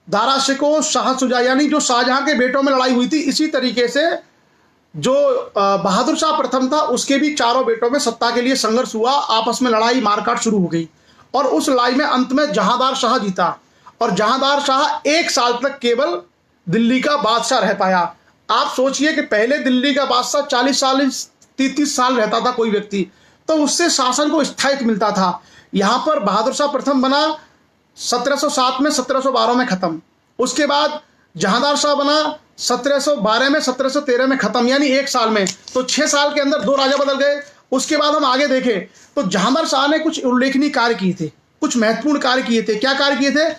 दारा शिकोह, शाह शुजा, यानी जो शाहजहां के बेटों में लड़ाई हुई थी, इसी तरीके से जो बहादुर शाह प्रथम था उसके भी चारों बेटों में सत्ता के लिए संघर्ष हुआ। आपस में लड़ाई मारकाट शुरू हो गई और उस लड़ाई में अंत में जहांदार शाह जीता। और जहांदार शाह 1 साल तक केवल दिल्ली का बादशाह रह पाया। आप सोचिए कि पहले दिल्ली का बादशाह 40 साल 30 साल रहता था कोई व्यक्ति, तो उससे शासन को स्थायित्व मिलता था। यहां पर बहादुर शाह प्रथम बना 1707 में, 1712 में खत्म। उसके बाद जहांदार शाह बना 1712 में, 1713 में खत्म, यानी 1 साल में। तो 6 साल के अंदर 2 राजा बदल गए। उसके बाद हम आगे देखें तो जहांदार शाह ने कुछ उल्लेखनीय कार्य किए थे, कुछ महत्वपूर्ण कार्य किए थे। क्या कार्य किए थे?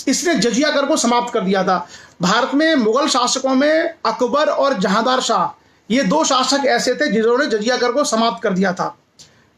इसने जजिया कर को समाप्त कर दिया था। भारत में मुगल शासकों में अकबर और जहांदार शाह, ये 2 शासक ऐसे थे जिन्होंने जजिया कर को समाप्त कर दिया था।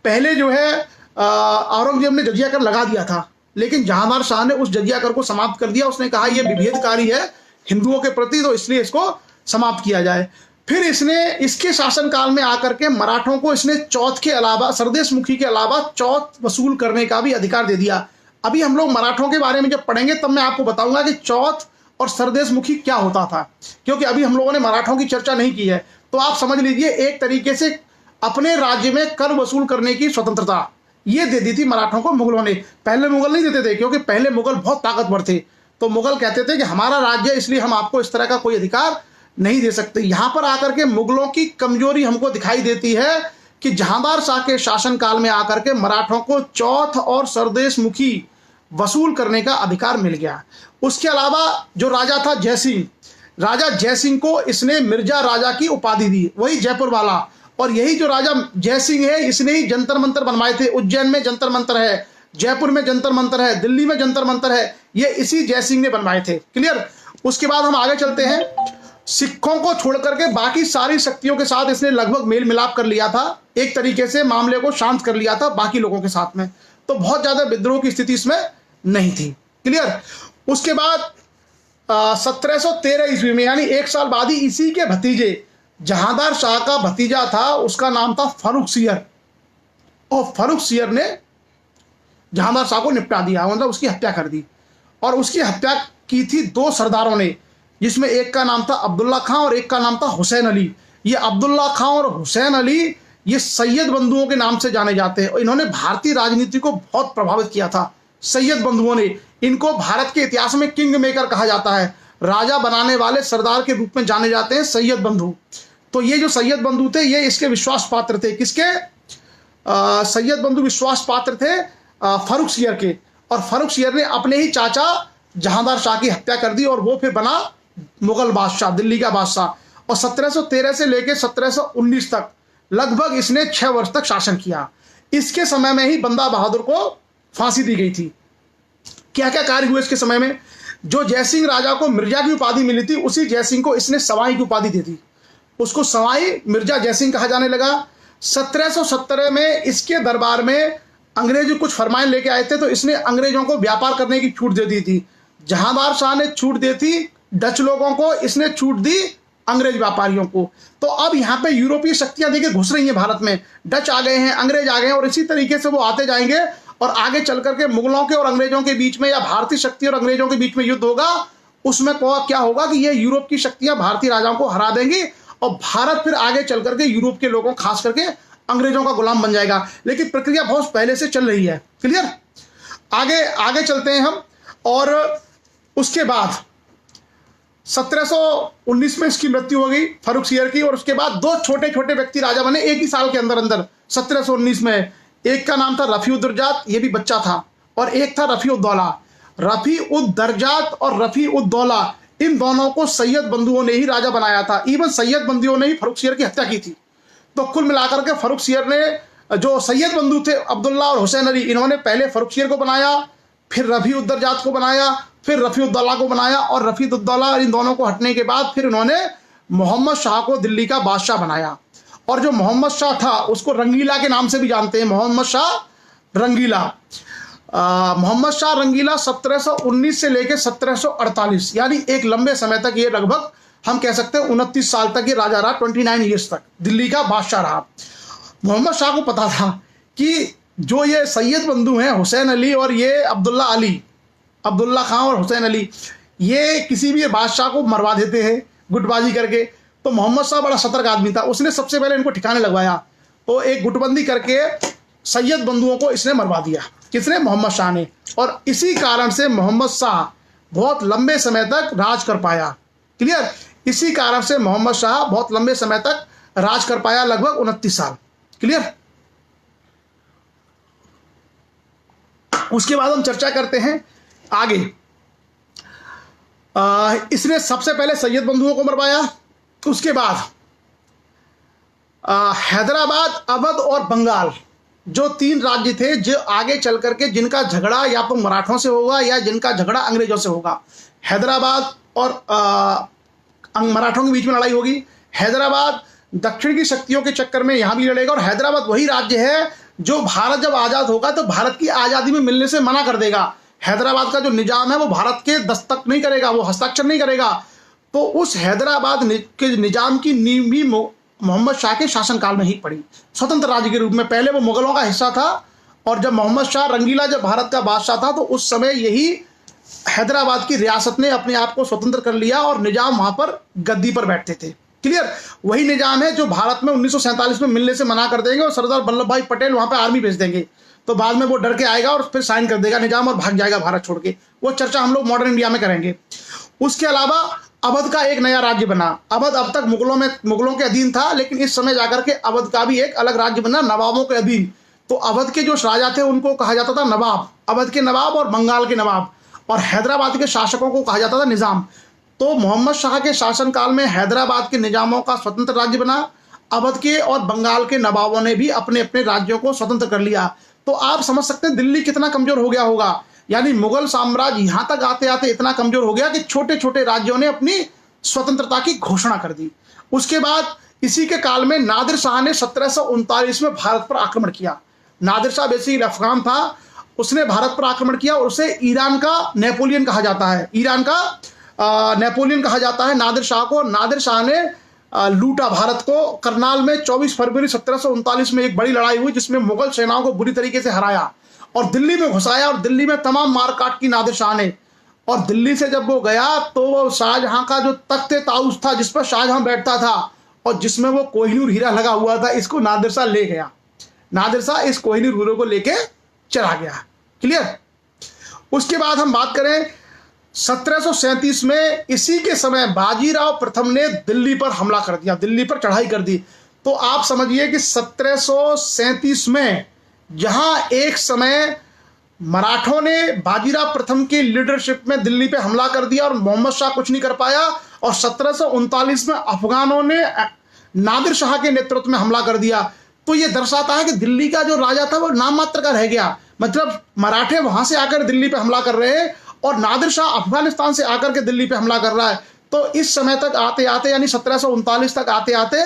पहले जो है औरंगजेब ने जजिया कर लगा दिया था, लेकिन जहांदार शाह ने उस जजिया कर को समाप्त कर दिया। उसने कहा यह विभेदकारी है हिंदुओं के प्रति, तो इसलिए इसको समाप्त किया जाए। फिर इसने इसके शासनकाल में आकर के मराठों को इसने चौथ के अलावा, सरदेशमुखी के अलावा चौथ वसूल करने का भी अधिकार दे दिया। अभी हम लोग मराठों के बारे में जब पढ़ेंगे तब मैं आपको बताऊंगा कि चौथ और सरदेशमुखी क्या होता था, क्योंकि अभी हम लोगों ने मराठों की चर्चा नहीं की है। तो आप समझ लीजिए एक तरीके से अपने राज्य में कर वसूल करने की स्वतंत्रता ये दे दी थी मराठों को मुगलों ने। पहले मुगल नहीं देते थे, क्योंकि पहले मुगल बहुत ताकतवर थे। तो मुगल कहते थे कि हमारा राज्य, इसलिए हम आपको इस तरह का कोई अधिकार नहीं दे सकते। यहां पर आकर के मुगलों की कमजोरी हमको दिखाई देती है कि जहांगीर शाह के शासनकाल में आकर के मराठों को चौथ और सरदेशमुखी वसूल करने का अधिकार मिल गया। उसके अलावा जो राजा था जयसिंह, राजा जयसिंह को इसने मिर्जा राजा की उपाधि दी, वही जयपुर वाला। और यही जो राजा जयसिंह है, इसने ही जंतर मंतर बनवाए थे। उज्जैन में जंतर मंतर है, जयपुर में जंतर मंतर है, दिल्ली में जंतर मंतर है, ये इसी जयसिंह ने बनवाए थे। क्लियर। उसके बाद हम आगे चलते हैं। सिखों को छोड़ करके बाकी सारी शक्तियों के साथ इसने लगभग मेल मिलाप कर लिया था, एक तरीके से मामले को शांत कर लिया था बाकी लोगों के साथ में। तो बहुत ज्यादा विद्रोह की स्थिति इसमें नहीं थी। क्लियर। उसके बाद 1713 ईस्वी में, यानी एक साल बाद ही, इसी के भतीजे जहांगीर शाह का भतीजा था, उसका नाम था फर्रुखसियर, और फर्रुखसियर ने जहांगीर शाह को निपटा दिया, मतलब उसकी हत्या कर दी। और उसकी हत्या की थी दो सरदारों ने, जिसमें एक का नाम था अब्दुल्ला खां और एक का नाम था हुसैन अली। ये अब्दुल्ला खां और हुसैन अली ये सैयद बंधुओं के नाम से जाने जाते हैं, और इन्होंने भारतीय राजनीति को बहुत प्रभावित किया था। सैयद बंधुओं ने, इनको भारत के इतिहास में किंग मेकर कहा जाता है, राजा बनाने वाले सरदार के रूप में जाने जाते हैं सैयद बंधु। तो ये जो सैयद बंधु थे, ये इसके विश्वास पात्र थे। किसके? सैयद बंधु विश्वास पात्र थे फर्रुखसियर के। और फर्रुखसियर ने अपने ही चाचा जहांगीर शाह की हत्या कर दी, और वो फिर बना मुगल बादशाह, दिल्ली का बादशाह। और 1713 से लेकर 1719 तक लगभग इसने 6 वर्ष तक शासन किया। इसके समय में ही बंदा बहादुर को फांसी दी गई थी। क्या क्या कार्य हुए इसके समय में? जो जयसिंह राजा को मिर्जा की उपाधि मिली थी, उसी जयसिंह को इसने सवाई की उपाधि दे दी। उसको सवाई मिर्जा जयसिंह कहा जाने लगा। 1717 में इसके दरबार में अंग्रेज कुछ फरमान लेके आए थे, तो इसने अंग्रेजों को व्यापार करने की छूट दे दी थी। जहांगीर शाह ने छूट दी थी डच लोगों को, इसने छूट दी अंग्रेज व्यापारियों को। तो अब यहाँ पे यूरोपीय शक्तियां देखिए घुस रही हैं भारत में। डच आ गए हैं, अंग्रेज आ गए हैं, और इसी तरीके से वो आते जाएंगे। और आगे चल करके मुगलों के और अंग्रेजों के बीच में, या भारतीय शक्ति और अंग्रेजों के बीच में युद्ध होगा। उसमें क्या होगा कि ये यूरोप की शक्तियां भारतीय राजाओं को हरा देंगी, और भारत फिर आगे चल करके यूरोप के लोगों, खास करके अंग्रेजों का गुलाम बन जाएगा। लेकिन प्रक्रिया बहुत पहले से चल रही है। क्लियर। आगे आगे चलते हैं हम। और उसके बाद 1719 में इसकी मृत्यु हो गई फर्रुखसियर की। और उसके बाद 2 छोटे छोटे व्यक्ति राजा बने एक ही साल के अंदर अंदर 1719 में। एक का नाम था रफी-उद-दर्जात, ये भी बच्चा था, और एक था रफी-उद-दौला। रफी-उद-दर्जात और रफी-उद-दौला, इन दोनों को सैयद बंधुओं ने ही राजा बनाया था। इवन सैयद बंधुओं ने ही फर्रुखसियर की हत्या की थी। तो कुल मिलाकर के फर्रुखसियर ने, जो सैयद बंधु थे अब्दुल्ला और हुसैन अली, इन्होंने पहले फर्रुखसियर को बनाया, फिर रफी-उद-दर्जात को बनाया, फिर रफी-उद-दौला को बनाया, और रफी-उद-दौला, इन दोनों को हटने के बाद फिर इन्होंने मोहम्मद शाह को दिल्ली का बादशाह बनाया। और जो मोहम्मद शाह था, उसको रंगीला के नाम से भी जानते हैं, मोहम्मद शाह रंगीला। मोहम्मद शाह रंगीला 1719 से लेकर 1748, यानी एक लंबे समय तक, ये लगभग हम कह सकते हैं 29 साल तक ये राजा रहा, 29 ईयर्स तक दिल्ली का बादशाह रहा। मोहम्मद शाह को पता था कि जो ये सैयद बंधु हैं हुसैन अली और ये अब्दुल्ला अली, अब्दुल्ला खां और हुसैन अली, ये किसी भी बादशाह को मरवा देते हैं गुटबाजी करके। तो मोहम्मद शाह बड़ा सतर्क आदमी था, उसने सबसे पहले इनको ठिकाने लगवाया। तो एक गुटबंदी करके सैयद बंधुओं को इसने मरवा दिया। किसने? मोहम्मद शाह ने। और इसी कारण से मोहम्मद शाह बहुत लंबे समय तक राज कर पाया। क्लियर। इसी कारण से मोहम्मद शाह बहुत लंबे समय तक राज कर पाया, लगभग 29 साल। क्लियर। उसके बाद हम चर्चा करते हैं आगे। इसने सबसे पहले सैयद बंधुओं को मरवाया। उसके बाद हैदराबाद, अवध और बंगाल, जो 3 राज्य थे, जो आगे चल करके जिनका झगड़ा या तो मराठों से होगा या जिनका झगड़ा अंग्रेजों से होगा। हैदराबाद और मराठों के बीच में लड़ाई होगी। हैदराबाद दक्षिण की शक्तियों के चक्कर में यहां भी लड़ेगा। और हैदराबाद वही राज्य है जो भारत जब आजाद होगा तो भारत की आजादी में मिलने से मना कर देगा। हैदराबाद का जो निजाम है वो भारत के दस्तक नहीं करेगा, वो हस्ताक्षर नहीं करेगा। तो उस हैदराबाद के निजाम की नींव भी मोहम्मद शाह के शासनकाल में ही पड़ी, स्वतंत्र राज्य के रूप में। पहले वो मुगलों का हिस्सा था, और जब मोहम्मद शाह रंगीला जब भारत का बादशाह था, तो उस समय यही हैदराबाद की रियासत ने अपने आप को स्वतंत्र कर लिया और निजाम वहां पर गद्दी पर बैठते थे। क्लियर? वही निजाम है जो भारत में 1947 में मिलने से मना कर देंगे और सरदार वल्लभ भाई पटेल वहां पे आर्मी भेज देंगे, तो बाद में वो डर के आएगा और फिर साइन कर देगा निजाम और भाग जाएगा भारत छोड़ के। वो चर्चा हम लोग मॉडर्न इंडिया में करेंगे। उसके अलावा अवध का एक नया राज्य बना। अवध अब तक मुगलों के अधीन था, लेकिन इस समय जाकर के अवध का भी एक अलग राज्य बना नवाबों के अधीन। तो अवध के जो राजा थे उनको कहा जाता था नवाब, अवध के नवाब और बंगाल के नवाब, और हैदराबाद के शासकों को कहा जाता था निजाम। तो मोहम्मद शाह के शासनकाल में हैदराबाद के निजामों का स्वतंत्र राज्य बना। अवध के और बंगाल के नवाबों ने भी अपने अपने राज्यों को स्वतंत्र कर लिया। तो आप समझ सकते हैं दिल्ली कितना कमजोर हो गया होगा। यानी मुगल साम्राज्य यहां तक आते आते इतना कमजोर हो गया कि छोटे छोटे राज्यों ने अपनी स्वतंत्रता की घोषणा कर दी। उसके बाद इसी के काल में नादिर शाह ने 1739 में भारत पर आक्रमण किया। नादिर शाह बेसिकली अफगान था, उसने भारत पर आक्रमण किया और उसे ईरान का नेपोलियन कहा जाता है। ईरान का नेपोलियन कहा जाता है नादिर शाह को। नादिर शाह ने लूटा भारत को। करनाल में 24 फरवरी 1739 में एक बड़ी लड़ाई हुई जिसमें मुगल सेनाओं को बुरी तरीके से हराया और दिल्ली में घुसाया, और दिल्ली में तमाम मारकाट की नादिर शाह ने। और दिल्ली से जब वो गया तो वो शाहजहां का जो तख्त ताउस था जिस पर शाहजहां बैठता था और जिसमें वो कोहिनूर हीरा लगा हुआ था, इसको नादिर शाह ले गया। नादिर शाह इस कोहिनूर हीरे को लेके चला गया। क्लियर? उसके बाद हम बात करें 1737 में, इसी के समय बाजीराव प्रथम ने दिल्ली पर हमला कर दिया, दिल्ली पर चढ़ाई कर दी। तो आप समझिए कि 1737 में जहां एक समय मराठों ने बाजीराव प्रथम की लीडरशिप में दिल्ली पे हमला कर दिया और मोहम्मद शाह कुछ नहीं कर पाया, और 1739 में अफगानों ने नादिर शाह के नेतृत्व में हमला कर दिया। तो यह दर्शाता है कि दिल्ली का जो राजा था वो नाम मात्र का रह गया। मतलब मराठे वहां से आकर दिल्ली पे हमला कर रहे हैं और नादिर शाह अफगानिस्तान से आकर के दिल्ली पे हमला कर रहा है। तो इस समय तक आते आते यानी 1739 तक आते आते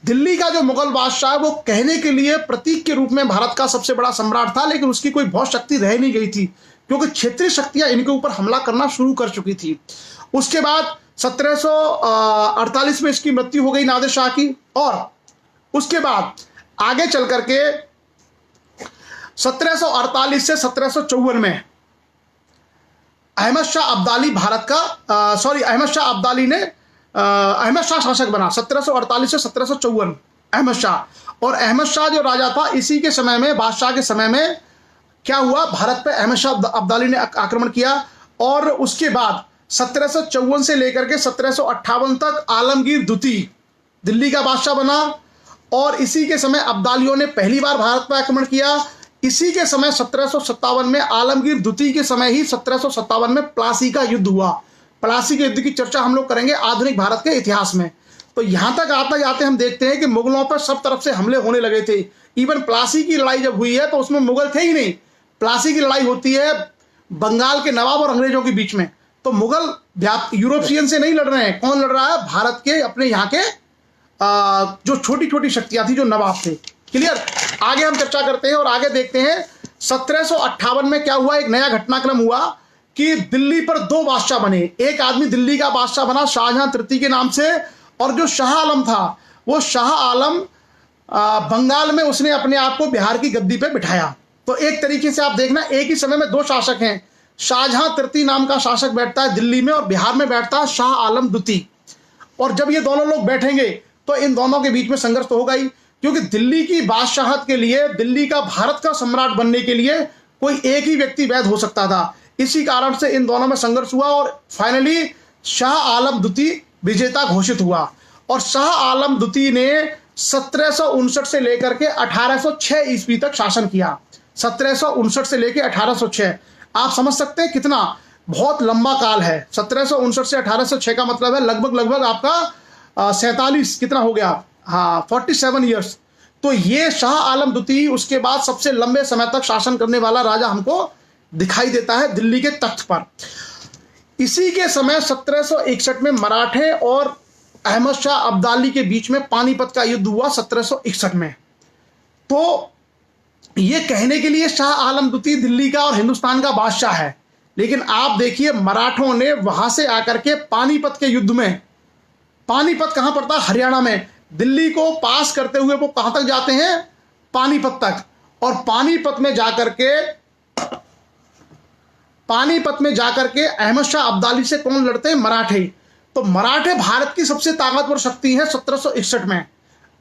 दिल्ली का जो मुगल बादशाह वो कहने के लिए प्रतीक के रूप में भारत का सबसे बड़ा सम्राट था, लेकिन उसकी कोई बहुत शक्ति रह नहीं गई थी क्योंकि क्षेत्रीय शक्तियां इनके ऊपर हमला करना शुरू कर चुकी थी। उसके बाद 1748 में इसकी मृत्यु हो गई नादिर शाह की, और उसके बाद आगे चल करके 1748 से 1754 में अहमद शाह अब्दाली भारत का अहमद शाह शासक बना। 1748 से 1754 अहमद शाह। और अहमद शाह जो राजा था, इसी के समय में बादशाह के समय में क्या हुआ, भारत पे अहमद शाह अब्दाली ने आक्रमण किया। और उसके बाद 1754 से लेकर के 1758 तक आलमगीर द्वितीय दिल्ली का बादशाह बना। और इसी के समय अब्दालियों ने पहली बार भारत पर आक्रमण किया। इसी के समय 1757 में आलमगीर द्वितीय के समय ही 1757 में प्लासी का युद्ध हुआ। प्लासी के युद्ध की चर्चा हम लोग करेंगे आधुनिक भारत के इतिहास में। तो यहां तक आते जाते हम देखते हैं कि मुगलों पर सब तरफ से हमले होने लगे थे। इवन प्लासी की लड़ाई जब हुई है तो उसमें मुगल थे ही नहीं। प्लासी की लड़ाई होती है बंगाल के नवाब और अंग्रेजों के बीच में। तो मुगल यूरोपियन से नहीं लड़ रहे हैं। कौन लड़ रहा है? भारत के अपने यहाँ के जो छोटी छोटी शक्तियां थी, जो नवाब थे। क्लियर? आगे हम चर्चा करते हैं और आगे देखते हैं 1758 में क्या हुआ। एक नया घटनाक्रम हुआ कि दिल्ली पर दो बादशाह बने। एक आदमी दिल्ली का बादशाह बना शाहजहां तृतीय के नाम से, और जो शाह आलम था वो शाह आलम बंगाल में उसने अपने आप को बिहार की गद्दी पे बिठाया। तो एक तरीके से आप देखना, एक ही समय में दो शासक हैं। शाहजहां तृतीय नाम का शासक बैठता है दिल्ली में और बिहार में बैठता है शाह आलम द्वितीय। और जब ये दोनों लोग बैठेंगे तो इन दोनों के बीच में संघर्ष तो होगा ही, क्योंकि दिल्ली की बादशाहत के लिए, दिल्ली का भारत का सम्राट बनने के लिए कोई एक ही व्यक्ति वैध हो सकता था। इसी कारण से इन दोनों में संघर्ष हुआ और फाइनली शाह आलम द्वितीय विजेता घोषित हुआ। और शाह आलम द्वितीय ने 1759 से लेकर के 1806 ईस्वी तक शासन किया। 1759 से लेकर 1806, आप समझ सकते हैं कितना बहुत लंबा काल है। 1759 से 1806 का मतलब है लगभग आपका 47 कितना हो गया, हाँ 47 ईयर्स। तो ये शाह आलम द्वितीय उसके बाद सबसे लंबे समय तक शासन करने वाला राजा हमको दिखाई देता है दिल्ली के तख्त पर। इसी के समय 1761 में मराठे और अहमद शाह अब्दाली के बीच में पानीपत का युद्ध हुआ 1761 में। तो ये कहने के लिए शाह आलम द्वितीय दिल्ली का और हिंदुस्तान का बादशाह है, लेकिन आप देखिए मराठों ने वहां से आकर के पानीपत के युद्ध में, पानीपत कहां पड़ता है? हरियाणा में। दिल्ली को पास करते हुए वो कहां तक जाते हैं? पानीपत तक। और पानीपत में जाकर के पानीपत में जाकर के अहमद शाह अब्दाली से कौन लड़ते हैं? मराठे। तो मराठे भारत की सबसे ताकतवर शक्ति है 1761 में।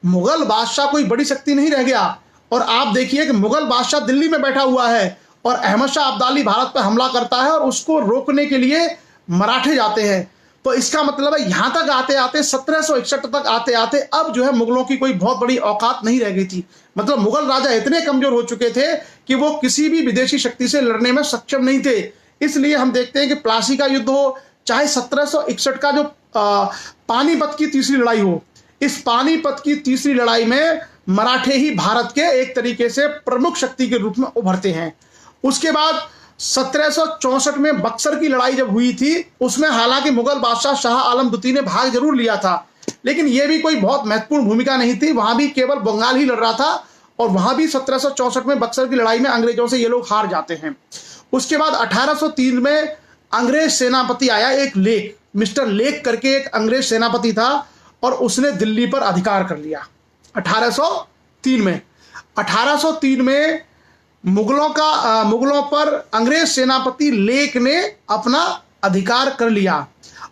मुगल बादशाह कोई बड़ी शक्ति नहीं रह गया। और आप देखिए कि मुगल बादशाह दिल्ली में बैठा हुआ है और अहमद शाह अब्दाली भारत पर हमला करता है और उसको रोकने के लिए मराठे जाते हैं। तो इसका मतलब है यहां तक आते आते 1761 तक आते आते अब जो है मुगलों की कोई बहुत बड़ी औकात नहीं रह गई थी। मतलब मुगल राजा इतने कमजोर हो चुके थे कि वो किसी भी विदेशी शक्ति से लड़ने में सक्षम नहीं थे। इसलिए हम देखते हैं कि प्लासी का युद्ध हो, चाहे 1761 का जो पानीपत की तीसरी लड़ाई हो, इस पानीपत की तीसरी लड़ाई में मराठे ही भारत के एक तरीके से प्रमुख शक्ति के रूप में उभरते हैं। उसके बाद 1764 में बक्सर की लड़ाई जब हुई थी, उसमें हालांकि मुगल बादशाह शाह आलम द्वितीय ने भाग जरूर लिया था, लेकिन यह भी कोई बहुत महत्वपूर्ण भूमिका नहीं थी। वहां भी केवल बंगाल ही लड़ रहा था और वहां भी 1764 में बक्सर की लड़ाई में अंग्रेजों से ये लोग हार जाते हैं। उसके बाद 1803 में अंग्रेज सेनापति आया, एक लेक, मिस्टर लेक करके एक अंग्रेज सेनापति था और उसने दिल्ली पर अधिकार कर लिया 1803 में। 1803 में मुगलों पर अंग्रेज सेनापति लेक ने अपना अधिकार कर लिया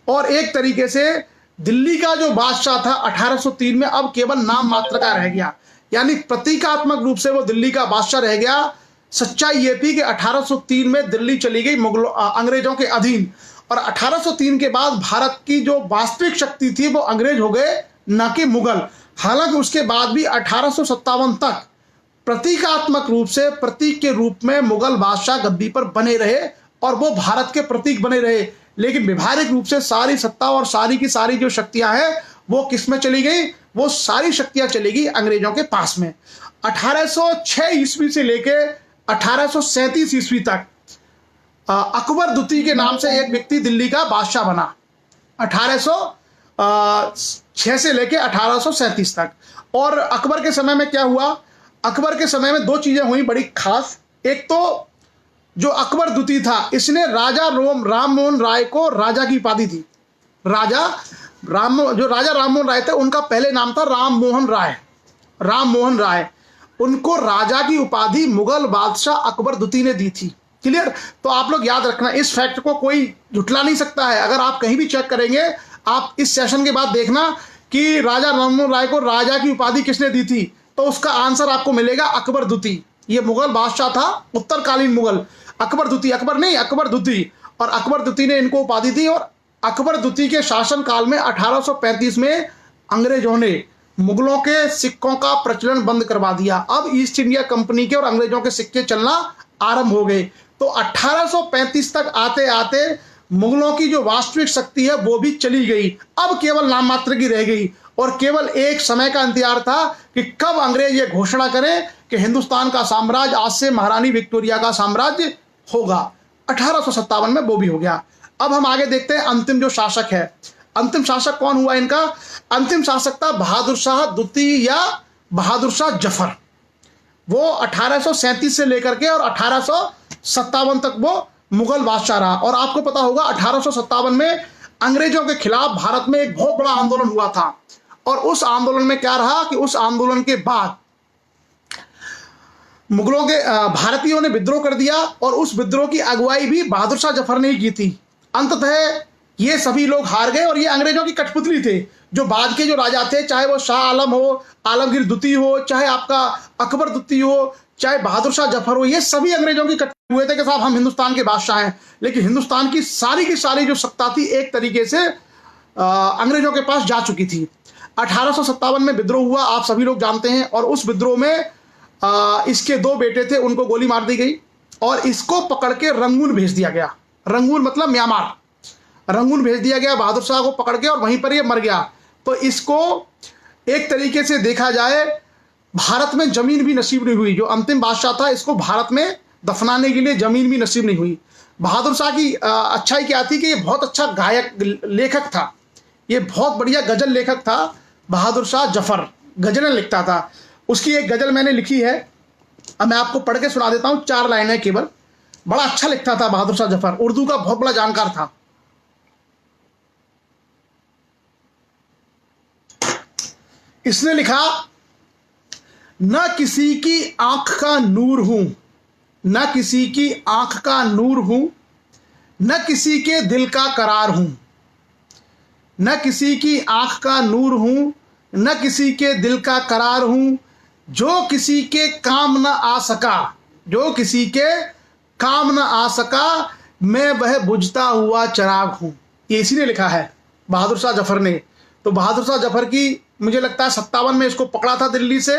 और एक तरीके से दिल्ली का जो बादशाह था 1803 में अब केवल नाम मात्र का रह गया, यानी प्रतीकात्मक रूप से वो दिल्ली का बादशाह रह गया। सच्चाई ये थी कि 1803 में दिल्ली चली गई अंग्रेजों के अधीन और 1803 के बाद भारत की जो वास्तविक शक्ति थी वो अंग्रेज हो गए, न कि मुगल। हालांकि उसके बाद भी 1857 तक प्रतीकात्मक रूप से प्रतीक के रूप में मुगल बादशाह गद्दी पर बने रहे और वो भारत के प्रतीक बने रहे, लेकिन व्यवहारिक रूप से सारी सत्ता और सारी की सारी जो शक्तियां हैं वो किस में चली गई? वो सारी शक्तियां चली गई अंग्रेजों के पास में। 1806 ईस्वी से लेके 1837 ईस्वी तक अकबर द्वितीय के नाम से एक व्यक्ति दिल्ली का बादशाह बना 1806 से लेके 1837 तक। और अकबर के समय में क्या हुआ? अकबर के समय में दो चीजें हुई बड़ी खास। एक तो जो अकबर द्वितीय था, इसने राजा राम मोहन राय को राजा की उपाधि दी। राजा राम मोहन राय थे, उनका पहले नाम था राम मोहन राय। उनको राजा की उपाधि मुगल बादशाह अकबर द्वितीय ने दी थी। क्लियर? तो आप लोग याद रखना, इस फैक्ट को कोई झुठला नहीं सकता है। अगर आप कहीं भी चेक करेंगे, आप इस सेशन के बाद देखना कि राजा राम मोहन राय को राजा की उपाधि किसने दी थी, तो उसका आंसर आपको मिलेगा अकबर द्वितीय। ये मुगल बादशाह था, उत्तरकालीन मुगल। अकबर द्वितीय और अकबर द्वितीय ने इनको उपाधि दी। और अकबर द्वितीय के शासन काल में 1835 में अंग्रेजों ने मुगलों के सिक्कों का प्रचलन बंद करवा दिया। अब ईस्ट इंडिया कंपनी के और अंग्रेजों के सिक्के चलना आरंभ हो गए। तो 1835 तक आते आते मुगलों की जो वास्तविक शक्ति है वो भी चली गई, अब केवल नाम मात्र की रह गई और केवल एक समय का इंतजार था कि कब अंग्रेज ये घोषणा करें कि हिंदुस्तान का साम्राज्य आज से महारानी विक्टोरिया का साम्राज्य होगा। 1857 में वो भी हो गया। अब हम आगे देखते हैं अंतिम जो शासक है। अंतिम शासक कौन हुआ इनका? अंतिम शासक था बहादुर शाह द्वितीय या बहादुर शाह जफर। वो 1837 से लेकर के और 1857 तक वो मुगल बादशाह रहा। और आपको पता होगा 1857 में अंग्रेजों के खिलाफ भारत में एक बहुत बड़ा आंदोलन हुआ था और उस आंदोलन में क्या रहा कि उस आंदोलन के बाद मुगलों के भारतीयों ने विद्रोह कर दिया और उस विद्रोह की अगुवाई भी बहादुर शाह जफर ने ही की थी। अंततः ये सभी लोग हार गए और ये अंग्रेजों की कठपुतली थे। जो बाद के जो राजा थे, चाहे वो शाह आलम हो, आलमगीर द्वितीय हो, चाहे आपका अकबर द्वितीय हो, चाहे बहादुर शाह जफर हो, ये सभी अंग्रेजों की कठपुतली हुए थे कि साहब हम हिंदुस्तान के बादशाह हैं। लेकिन हिंदुस्तान की सारी जो सत्ता थी एक तरीके से अंग्रेजों के पास जा चुकी थी। 1857 में विद्रोह हुआ, आप सभी लोग जानते हैं। और उस विद्रोह में इसके दो बेटे थे, उनको गोली मार दी गई और इसको पकड़ के रंगून भेज दिया गया। रंगून मतलब म्यांमार। रंगून भेज दिया गया बहादुर शाह को पकड़ के और वहीं पर ये मर गया। तो इसको एक तरीके से देखा जाए, भारत में जमीन भी नसीब नहीं हुई। जो अंतिम बादशाह था, इसको भारत में दफनाने के लिए जमीन भी नसीब नहीं हुई। बहादुर शाह की अच्छाई क्या थी कि ये बहुत अच्छा गायक लेखक था, ये बहुत बढ़िया गजल लेखक था। बहादुर शाह जफर गजलें लिखता था। उसकी एक गजल मैंने लिखी है, अब मैं आपको पढ़ के सुना देता हूं, 4 लाइनें केवल। बड़ा अच्छा लिखता था बहादुर शाह जफर, उर्दू का बहुत बड़ा जानकार था। इसने लिखा, न किसी की आंख का नूर हूं, न किसी की आंख का नूर हूं, न किसी के दिल का करार हूं, न किसी की आंख का नूर हूं, न किसी के दिल का करार हूं, जो किसी के काम न आ सका, जो किसी के काम न आ सका, मैं वह बुझता हुआ चिराग हूं। ये इसी ने लिखा है, बहादुर शाह जफर ने। तो बहादुर शाह जफर की मुझे लगता है 57 में इसको पकड़ा था दिल्ली से,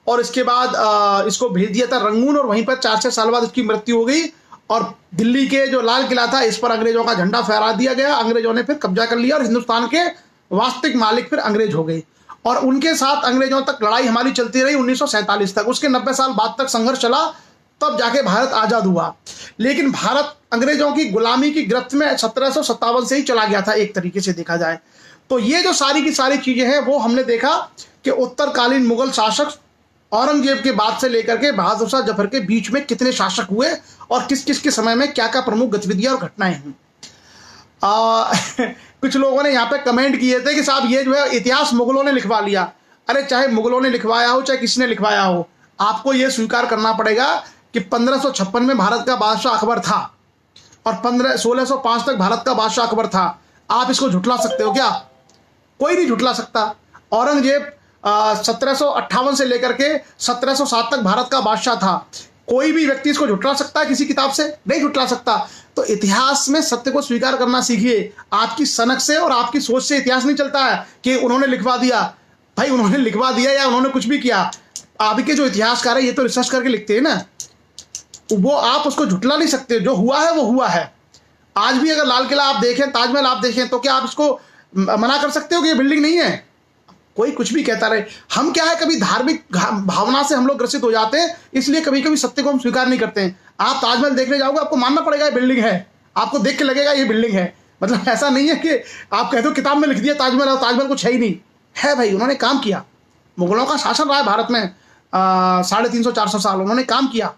और इसके बाद इसको भेज दिया था रंगून, और वहीं पर 4-6 साल बाद इसकी मृत्यु हो गई। और दिल्ली के जो लाल किला था इस पर अंग्रेजों का झंडा फहरा दिया गया। अंग्रेजों ने फिर कब्जा कर लिया और हिंदुस्तान के वास्तविक मालिक फिर अंग्रेज हो गए, और उनके साथ अंग्रेजों तक लड़ाई हमारी चलती रही 1947 तक। उसके 90 साल बाद तक संघर्ष चला, तब जाके भारत आजाद हुआ। लेकिन भारत अंग्रेजों की गुलामी की गिरफ्त में 1757 से ही चला गया था, एक तरीके से देखा जाए तो। ये जो सारी की सारी चीजें हैं वो हमने देखा कि उत्तरकालीन मुगल शासक औरंगजेब के बाद से लेकर के बहादुर शाह जफर के बीच में कितने शासक हुए और किस किस के समय में क्या क्या प्रमुख गतिविधियां और घटनाएं हुई। कुछ लोगों ने यहाँ पे कमेंट किए थे कि साहब ये जो है इतिहास मुगलों ने लिखवा लिया। अरे चाहे मुगलों ने लिखवाया हो चाहे किसी ने लिखवाया हो, आपको ये स्वीकार करना पड़ेगा कि 1556 में भारत का बादशाह अकबर था और 1605 तक भारत का बादशाह अकबर था। आप इसको झुटला सकते हो क्या? कोई नहीं झुटला सकता। औरंगजेब 1758 से लेकर के 1707 तक भारत का बादशाह था। कोई भी व्यक्ति इसको झुटला सकता है किसी किताब से? नहीं झुटला सकता। तो इतिहास में सत्य को स्वीकार करना सीखिए। आपकी सनक से और आपकी सोच से इतिहास नहीं चलता है कि उन्होंने लिखवा दिया। भाई उन्होंने लिखवा दिया या उन्होंने कुछ भी किया, आपके जो इतिहासकार है ये तो रिसर्च करके लिखते हैं ना, वो आप उसको झुटला नहीं सकते। जो हुआ है वो हुआ है। आज भी अगर लाल किला आप देखें, ताजमहल आप देखें, तो क्या आप इसको मना कर सकते हो कि ये बिल्डिंग नहीं है? कोई कुछ भी कहता रहे। हम क्या है, कभी धार्मिक भावना से हम लोग ग्रसित हो जाते हैं, इसलिए कभी कभी सत्य को हम स्वीकार नहीं करते हैं। आप ताजमहल देखने जाओगे, आपको मानना पड़ेगा ये बिल्डिंग है, आपको देख के लगेगा ये बिल्डिंग है। मतलब ऐसा नहीं है कि आप कहते हो किताब में लिख दिया ताजमहल और ताजमहल कुछ है ही नहीं है। भाई उन्होंने काम किया। मुगलों का शासन रहा है भारत में 350-400 साल, उन्होंने काम किया।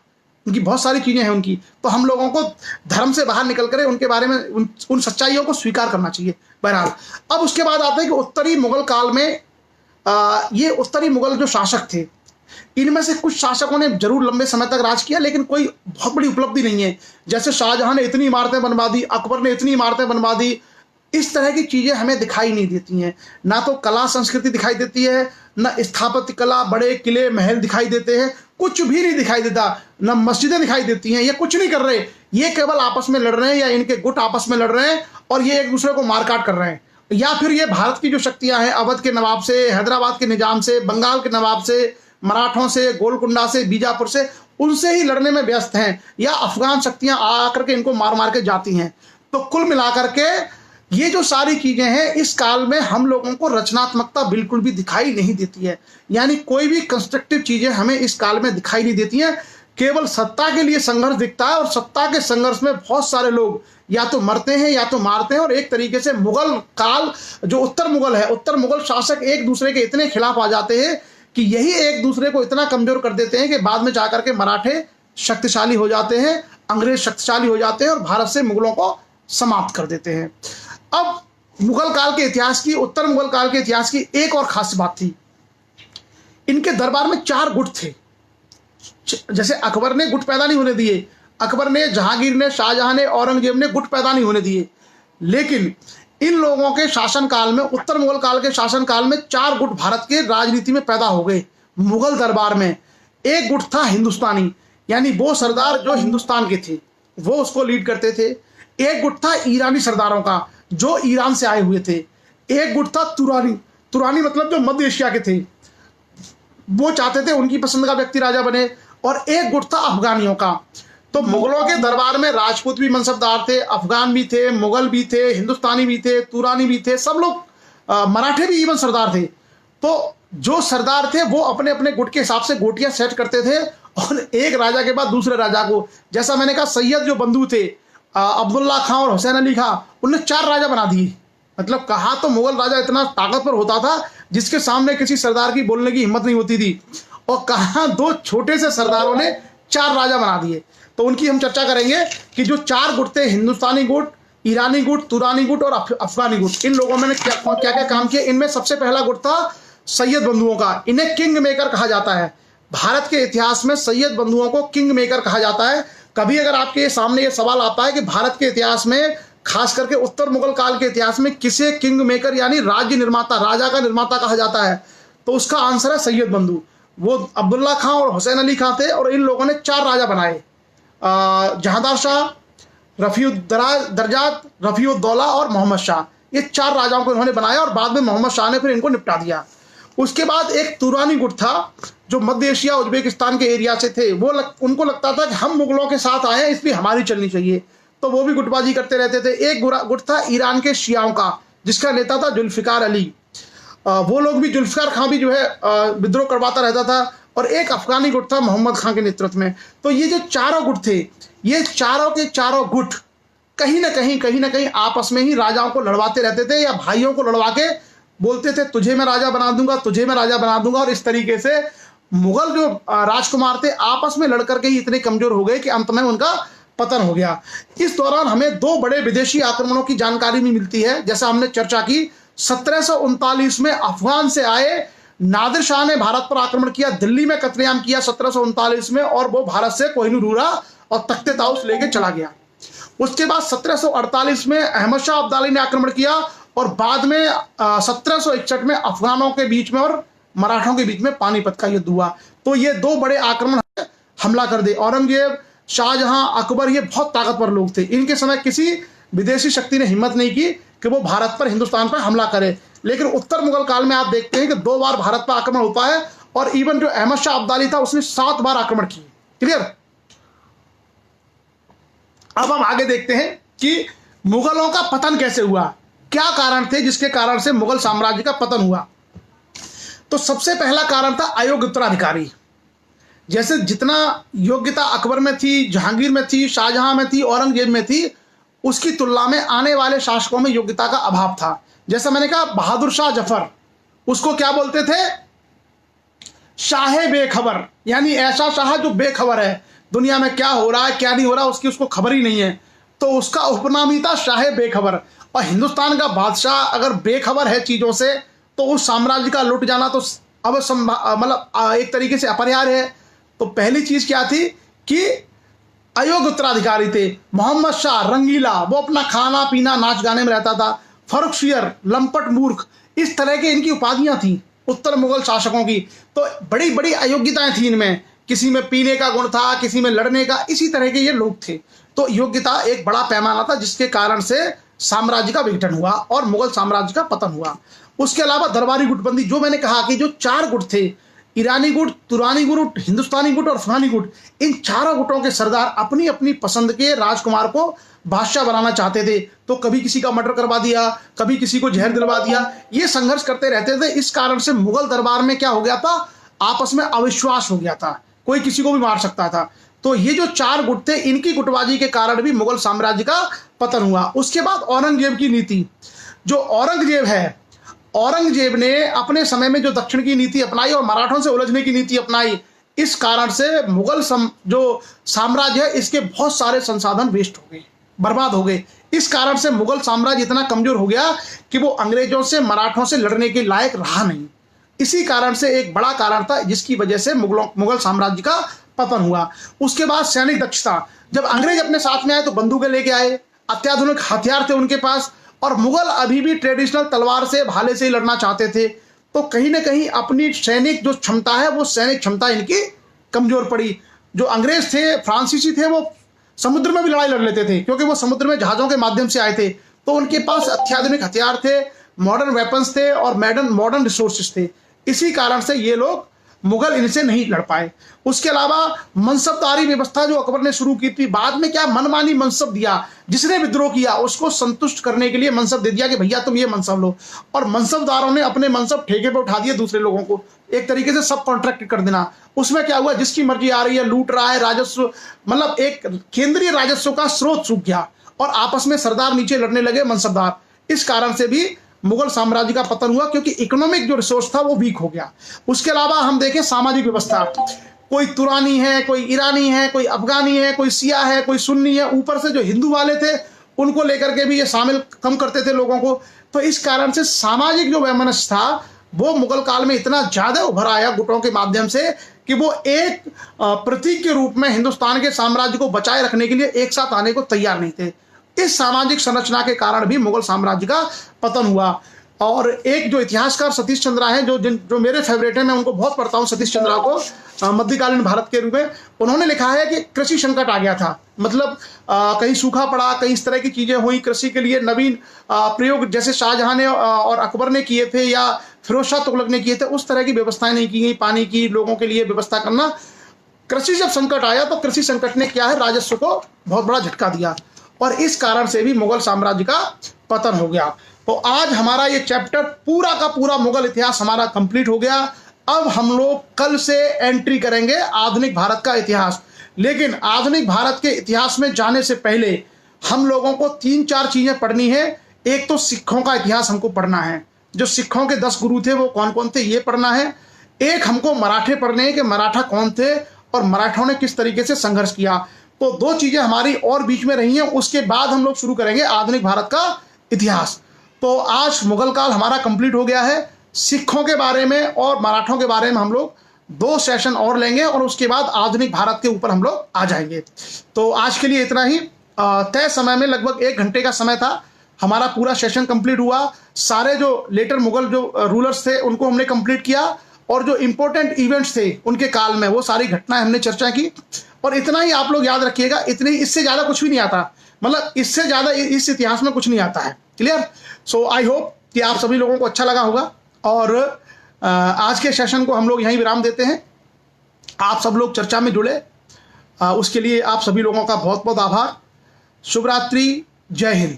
उनकी बहुत सारी चीजें हैं उनकी। तो हम लोगों को धर्म से बाहर निकल कर उनके बारे में उन सच्चाइयों को स्वीकार करना चाहिए। बहरहाल अब उसके बाद आता है कि उत्तरी मुगल काल में ये उत्तरी मुगल जो शासक थे, इनमें से कुछ शासकों ने जरूर लंबे समय तक राज किया, लेकिन कोई बहुत बड़ी उपलब्धि नहीं है। जैसे शाहजहां ने इतनी इमारतें बनवा दी, अकबर ने इतनी इमारतें बनवा दी, इस तरह की चीजें हमें दिखाई नहीं देती हैं। ना तो कला संस्कृति दिखाई देती है, न स्थापत्य कला, बड़े किले महल दिखाई देते हैं, कुछ भी नहीं दिखाई देता। न मस्जिदें दिखाई देती हैं। ये कुछ नहीं कर रहे, ये केवल आपस में लड़ रहे हैं या इनके गुट आपस में लड़ रहे हैं और ये एक दूसरे को मारकाट कर रहे हैं। या फिर ये भारत की जो शक्तियां हैं, अवध के नवाब से, हैदराबाद के निजाम से, बंगाल के नवाब से, मराठों से, गोलकुंडा से, बीजापुर से, उनसे ही लड़ने में व्यस्त हैं, या अफगान शक्तियां आकर के इनको मार मार के जाती हैं। तो कुल मिलाकर के ये जो सारी चीजें हैं, इस काल में हम लोगों को रचनात्मकता बिल्कुल भी दिखाई नहीं देती है। यानी कोई भी कंस्ट्रक्टिव चीजें हमें इस काल में दिखाई नहीं देती हैं। केवल सत्ता के लिए संघर्ष दिखता है, और सत्ता के संघर्ष में बहुत सारे लोग या तो मरते हैं या तो मारते हैं। और एक तरीके से मुगल काल जो उत्तर मुगल है, उत्तर मुगल शासक एक दूसरे के इतने खिलाफ आ जाते हैं कि यही एक दूसरे को इतना कमजोर कर देते हैं कि बाद में जाकर के मराठे शक्तिशाली हो जाते हैं, अंग्रेज शक्तिशाली हो जाते हैं और भारत से मुगलों को समाप्त कर देते हैं। अब मुगल काल के इतिहास की, उत्तर मुगल काल के इतिहास की एक और खास बात थी, इनके दरबार में 4 गुट थे। जैसे अकबर ने गुट पैदा नहीं होने दिए, अकबर ने, जहांगीर ने, शाहजहां ने, औरंगजेब ने गुट पैदा नहीं होने दिए, लेकिन इन लोगों के शासनकाल में, उत्तर मुगल काल के शासनकाल में 4 गुट भारत के राजनीति में पैदा हो गए मुगल दरबार में। एक गुट था हिंदुस्तानी, यानी वो सरदार जो हिंदुस्तान के थे वो उसको लीड करते थे। एक गुट था ईरानी सरदारों का जो ईरान से आए हुए थे। एक गुट था तुरानी, तुरानी मतलब जो मध्य एशिया के थे, वो चाहते थे उनकी पसंद का व्यक्ति राजा बने। और एक गुट था अफगानियों का। तो मुगलों के दरबार में राजपूत भी मनसबदार थे, अफगान भी थे, मुगल भी थे, हिंदुस्तानी भी थे, तुरानी भी थे, सब लोग, मराठे भी इवन सरदार थे। तो जो सरदार थे वो अपने अपने गुट के हिसाब से गोटियां सेट करते थे और एक राजा के बाद दूसरे राजा को, जैसा मैंने कहा सैयद जो बंधु थे, अब्दुल्ला खां और हुसैन अली खां, उनने 4 राजा बना दिए। मतलब कहा तो मुगल राजा इतना ताकतवर होता था जिसके सामने किसी सरदार की बोलने की हिम्मत नहीं होती थी, और कहा 2 छोटे से सरदारों ने 4 राजा बना दिए। तो उनकी हम चर्चा करेंगे कि जो 4 गुट थे, हिंदुस्तानी गुट, ईरानी गुट, तुरानी गुट और अफगानी गुट, इन लोगों ने क्या क्या काम किया। इनमें सबसे पहला गुट था सैयद बंधुओं का। इन्हें किंग मेकर कहा जाता है। भारत के इतिहास में सैयद बंधुओं को किंग मेकर कहा जाता है। कभी अगर आपके सामने ये सवाल आता है कि भारत के इतिहास में, खास करके उत्तर मुगल काल के इतिहास में, किसे किंग मेकर यानी राज्य निर्माता, राजा का निर्माता कहा जाता है, तो उसका आंसर है सैयद बंधु। वो अब्दुल्ला खां और हुसैन अली खां थे और इन लोगों ने 4 राजा बनाए, जहांदार शाह, रफीउद्दरजात, रफीउद्दौला और मोहम्मद शाह। ये 4 राजाओं को इन्होंने बनाया और बाद में मोहम्मद शाह ने फिर इनको निपटा दिया। उसके बाद एक तुरानी गुट था जो मध्य एशिया उज्बेकिस्तान के एरिया से थे। उनको लगता था कि हम मुगलों के साथ आए हैं इसलिए हमारी चलनी चाहिए, तो वो भी गुटबाजी करते रहते थे। एक गुट था ईरान के शियाओं का जिसका नेता था जुल्फिकार अली। वो लोग भी, जुल्फिकार खां भी जो है विद्रोह करवाता रहता था। और एक अफगानी गुट था मोहम्मद खां के नेतृत्व में। तो ये जो चारों गुट थे, ये चारों के चारों गुट कहीं ना कहीं आपस में ही राजाओं को लड़वाते रहते थे, या भाइयों को लड़वा के बोलते थे तुझे मैं राजा बना दूंगा, तुझे मैं राजा बना दूंगा। और इस तरीके से मुगल जो राजकुमार थे आपस में लड़कर के ही इतने कमजोर हो गए कि अंत में उनका पतन हो गया। इस दौरान हमें 2 बड़े विदेशी आक्रमणों की जानकारी भी मिलती है। जैसा हमने चर्चा की, 1739 में अफगान से आए नादिर शाह ने भारत पर आक्रमण किया, दिल्ली में कत्लेआम किया 1739 में, और वो भारत से कोहिनूर और तख्ते ताउस लेके चला गया। उसके बाद 1748 में अहमद शाह अब्दाली ने आक्रमण किया और बाद में 1761 में अफगानों के बीच में और मराठों के बीच में पानीपत का युद्ध हुआ। तो ये 2 बड़े आक्रमण हमला कर दे। औरंगजेब, शाहजहां, अकबर, ये बहुत ताकतवर लोग थे। इनके समय किसी विदेशी शक्ति ने हिम्मत नहीं की कि वो भारत पर, हिंदुस्तान पर हमला करे। लेकिन उत्तर मुगल काल में आप देखते हैं कि 2 बार भारत पर आक्रमण होता है, और इवन जो अहमद शाह अब्दाली था उसने 7 बार आक्रमण किए। क्लियर। अब हम आगे देखते हैं कि मुगलों का पतन कैसे हुआ, क्या कारण थे जिसके कारण से मुगल साम्राज्य का पतन हुआ। तो सबसे पहला कारण था अयोग्य उत्तराधिकारी। जैसे जितना योग्यता अकबर में थी, जहांगीर में थी, शाहजहां में थी, औरंगजेब में थी, उसकी तुलना में आने वाले शासकों में योग्यता का अभाव था। जैसा मैंने कहा, बहादुर शाह जफर, उसको क्या बोलते थे? शाहे बेखबर, यानी ऐसा शाह जो बेखबर है, दुनिया में क्या हो रहा है क्या नहीं हो रहा उसकी उसको खबर ही नहीं है, तो उसका उपनाम ही था शाहे बेखबर। और हिंदुस्तान का बादशाह अगर बेखबर है चीजों से, तो उस साम्राज्य का लुट जाना तो अब मतलब एक तरीके से अपरिहार्य है। तो पहली चीज क्या थी कि अयोग्य उत्तराधिकारी थे। मोहम्मद शाह रंगीला, वो अपना खाना पीना नाच गाने में रहता था। फर्रुखशियर, लंपट मूर्ख, इस तरह की इनकी उपाधियां थी उत्तर मुगल शासकों की। तो बड़ी बड़ी अयोग्यताएं थी इनमें, किसी में पीने का गुण था, किसी में लड़ने का, इसी तरह के ये लोग थे। तो योग्यता एक बड़ा पैमाना था जिसके कारण से साम्राज्य का विघटन हुआ और मुगल साम्राज्य का पतन हुआ। उसके अलावा दरबारी गुटबंदी, जो मैंने कहा कि जो 4 गुट थे, ईरानी गुट, तुरानी गुट, हिंदुस्तानी गुट और अफगानी गुट, इन चारों गुटों के सरदार अपनी अपनी पसंद के राजकुमार को बादशाह बनाना चाहते थे। तो कभी किसी का मर्डर करवा दिया, कभी किसी को जहर दिलवा दिया, ये संघर्ष करते रहते थे। इस कारण से मुगल दरबार में क्या हो गया था, आपस में अविश्वास हो गया था, कोई किसी को भी मार सकता था। तो ये जो 4 गुट थे, इनकी गुटबाजी के कारण भी मुगल साम्राज्य का पतन हुआ। उसके बाद औरंगजेब की नीति, जो औरंगजेब है, औरंगजेब ने अपने समय में जो दक्षिण की नीति अपनाई और मराठों से उलझने की नीति अपनाई, इस कारण से मुगल जो साम्राज्य है इसके बहुत सारे संसाधन वेस्ट हो गए, बर्बाद हो गए। इस कारण से मुगल साम्राज्य इतना कमजोर हो गया कि वो अंग्रेजों से, मराठों से लड़ने के लायक रहा नहीं। इसी कारण से एक बड़ा कारण था जिसकी वजह से मुगल साम्राज्य का पतन हुआ। उसके बाद सैनिक दक्षता, जब अंग्रेज अपने साथ में आए तो बंदूकें लेके आए, अत्याधुनिक हथियार थे उनके पास, और मुगल अभी भी ट्रेडिशनल तलवार से, भाले से ही लड़ना चाहते थे। तो कहीं ना कहीं अपनी सैनिक जो क्षमता है, वो सैनिक क्षमता इनकी कमजोर पड़ी। जो अंग्रेज थे, फ्रांसीसी थे, वो समुद्र में भी लड़ाई लड़ लेते थे क्योंकि वो समुद्र में जहाजों के माध्यम से आए थे। तो उनके पास अत्याधुनिक हथियार थे, मॉडर्न वेपन्स थे और मॉडर्न रिसोर्सेस थे। इसी कारण से ये लोग, मुगल इनसे नहीं लड़ पाए। उसके अलावा मनसबदारी व्यवस्था जो अकबर ने शुरू की थी, बाद में क्या मनमानी मनसब दिया, जिसने विद्रोह किया उसको संतुष्ट करने के लिए मनसब दे दिया कि भैया तुम ये मनसब लो, और मनसबदारों ने अपने मनसब ठेके पे उठा दिए दूसरे लोगों को, एक तरीके से सब कॉन्ट्रैक्ट कर देना। उसमें क्या हुआ, जिसकी मर्जी आ रही है लूट रहा है, राजस्व, मतलब एक केंद्रीय राजस्व का स्रोत सूख गया और आपस में सरदार नीचे लड़ने लगे मनसबदार। इस कारण से भी मुगल साम्राज्य का पतन हुआ क्योंकि इकोनॉमिक जो रिसोर्स था वो वीक हो गया। उसके अलावा हम देखें सामाजिक व्यवस्था, कोई तुरानी है, कोई ईरानी है, कोई अफगानी है, कोई सिया है, कोई सुन्नी है, ऊपर से जो हिंदू वाले थे उनको लेकर के भी ये शामिल कम करते थे लोगों को। तो इस कारण से सामाजिक जो वैमनस्य था वो मुगल काल में इतना ज्यादा उभर आया गुटों के माध्यम से कि वो एक प्रतीक के रूप में हिंदुस्तान के साम्राज्य को बचाए रखने के लिए एक साथ आने को तैयार नहीं थे। इस सामाजिक संरचना के कारण भी मुगल साम्राज्य का पतन हुआ। और एक जो इतिहासकार सतीश चंद्रा है, जो मेरे फेवरेट है, मैं उनको बहुत पढ़ता हूँ सतीश चंद्रा को, मध्यकालीन भारत के रूप में। उन्होंने लिखा है कि कृषि संकट आ गया था, मतलब कहीं सूखा पड़ा, कहीं इस तरह की चीजें हुई, कृषि के लिए नवीन प्रयोग जैसे शाहजहां ने और अकबर ने किए थे या फिरोज शाह तुगलक ने किए थे, उस तरह की व्यवस्थाएं नहीं की गई। पानी की लोगों के लिए व्यवस्था करना, कृषि जब संकट आया तो कृषि संकट ने क्या है, राजस्व को बहुत बड़ा झटका दिया और इस कारण से भी मुगल साम्राज्य का पतन हो गया। तो आज हमारा ये चैप्टर पूरा का पूरा मुगल इतिहास हमारा कंप्लीट हो गया। अब हम लोग कल से एंट्री करेंगे आधुनिक भारत का इतिहास। लेकिन आधुनिक भारत के इतिहास में जाने से पहले हम लोगों को 3-4 चीजें पढ़नी है। एक तो सिखों का इतिहास हमको पढ़ना है, जो सिखों के 10 गुरु थे वो कौन कौन थे ये पढ़ना है। एक हमको मराठे पढ़ने हैं कि मराठा कौन थे और मराठों ने किस तरीके से संघर्ष किया। तो 2 चीजें हमारी और बीच में रही हैं। उसके बाद हम लोग शुरू करेंगे आधुनिक भारत का इतिहास। तो आज मुगल काल हमारा कंप्लीट हो गया है। सिखों के बारे में और मराठों के बारे में हम लोग 2 सेशन और लेंगे और उसके बाद आधुनिक भारत के ऊपर हम लोग आ जाएंगे। तो आज के लिए इतना ही। तय समय में लगभग 1 घंटे का समय था, हमारा पूरा सेशन कंप्लीट हुआ। सारे जो लेटर मुगल जो रूलर्स थे उनको हमने कंप्लीट किया और जो इंपॉर्टेंट इवेंट्स थे उनके काल में वो सारी घटनाएं हमने चर्चा की। और इतना ही आप लोग याद रखिएगा, इतनी, इससे ज्यादा कुछ भी नहीं आता, मतलब इससे ज्यादा इस इतिहास में कुछ नहीं आता है। क्लियर? सो आई होप कि आप सभी लोगों को अच्छा लगा होगा और आज के सेशन को हम लोग यहीं विराम देते हैं। आप सब लोग चर्चा में जुड़े, उसके लिए आप सभी लोगों का बहुत बहुत आभार। शुभ रात्रि, जय हिंद।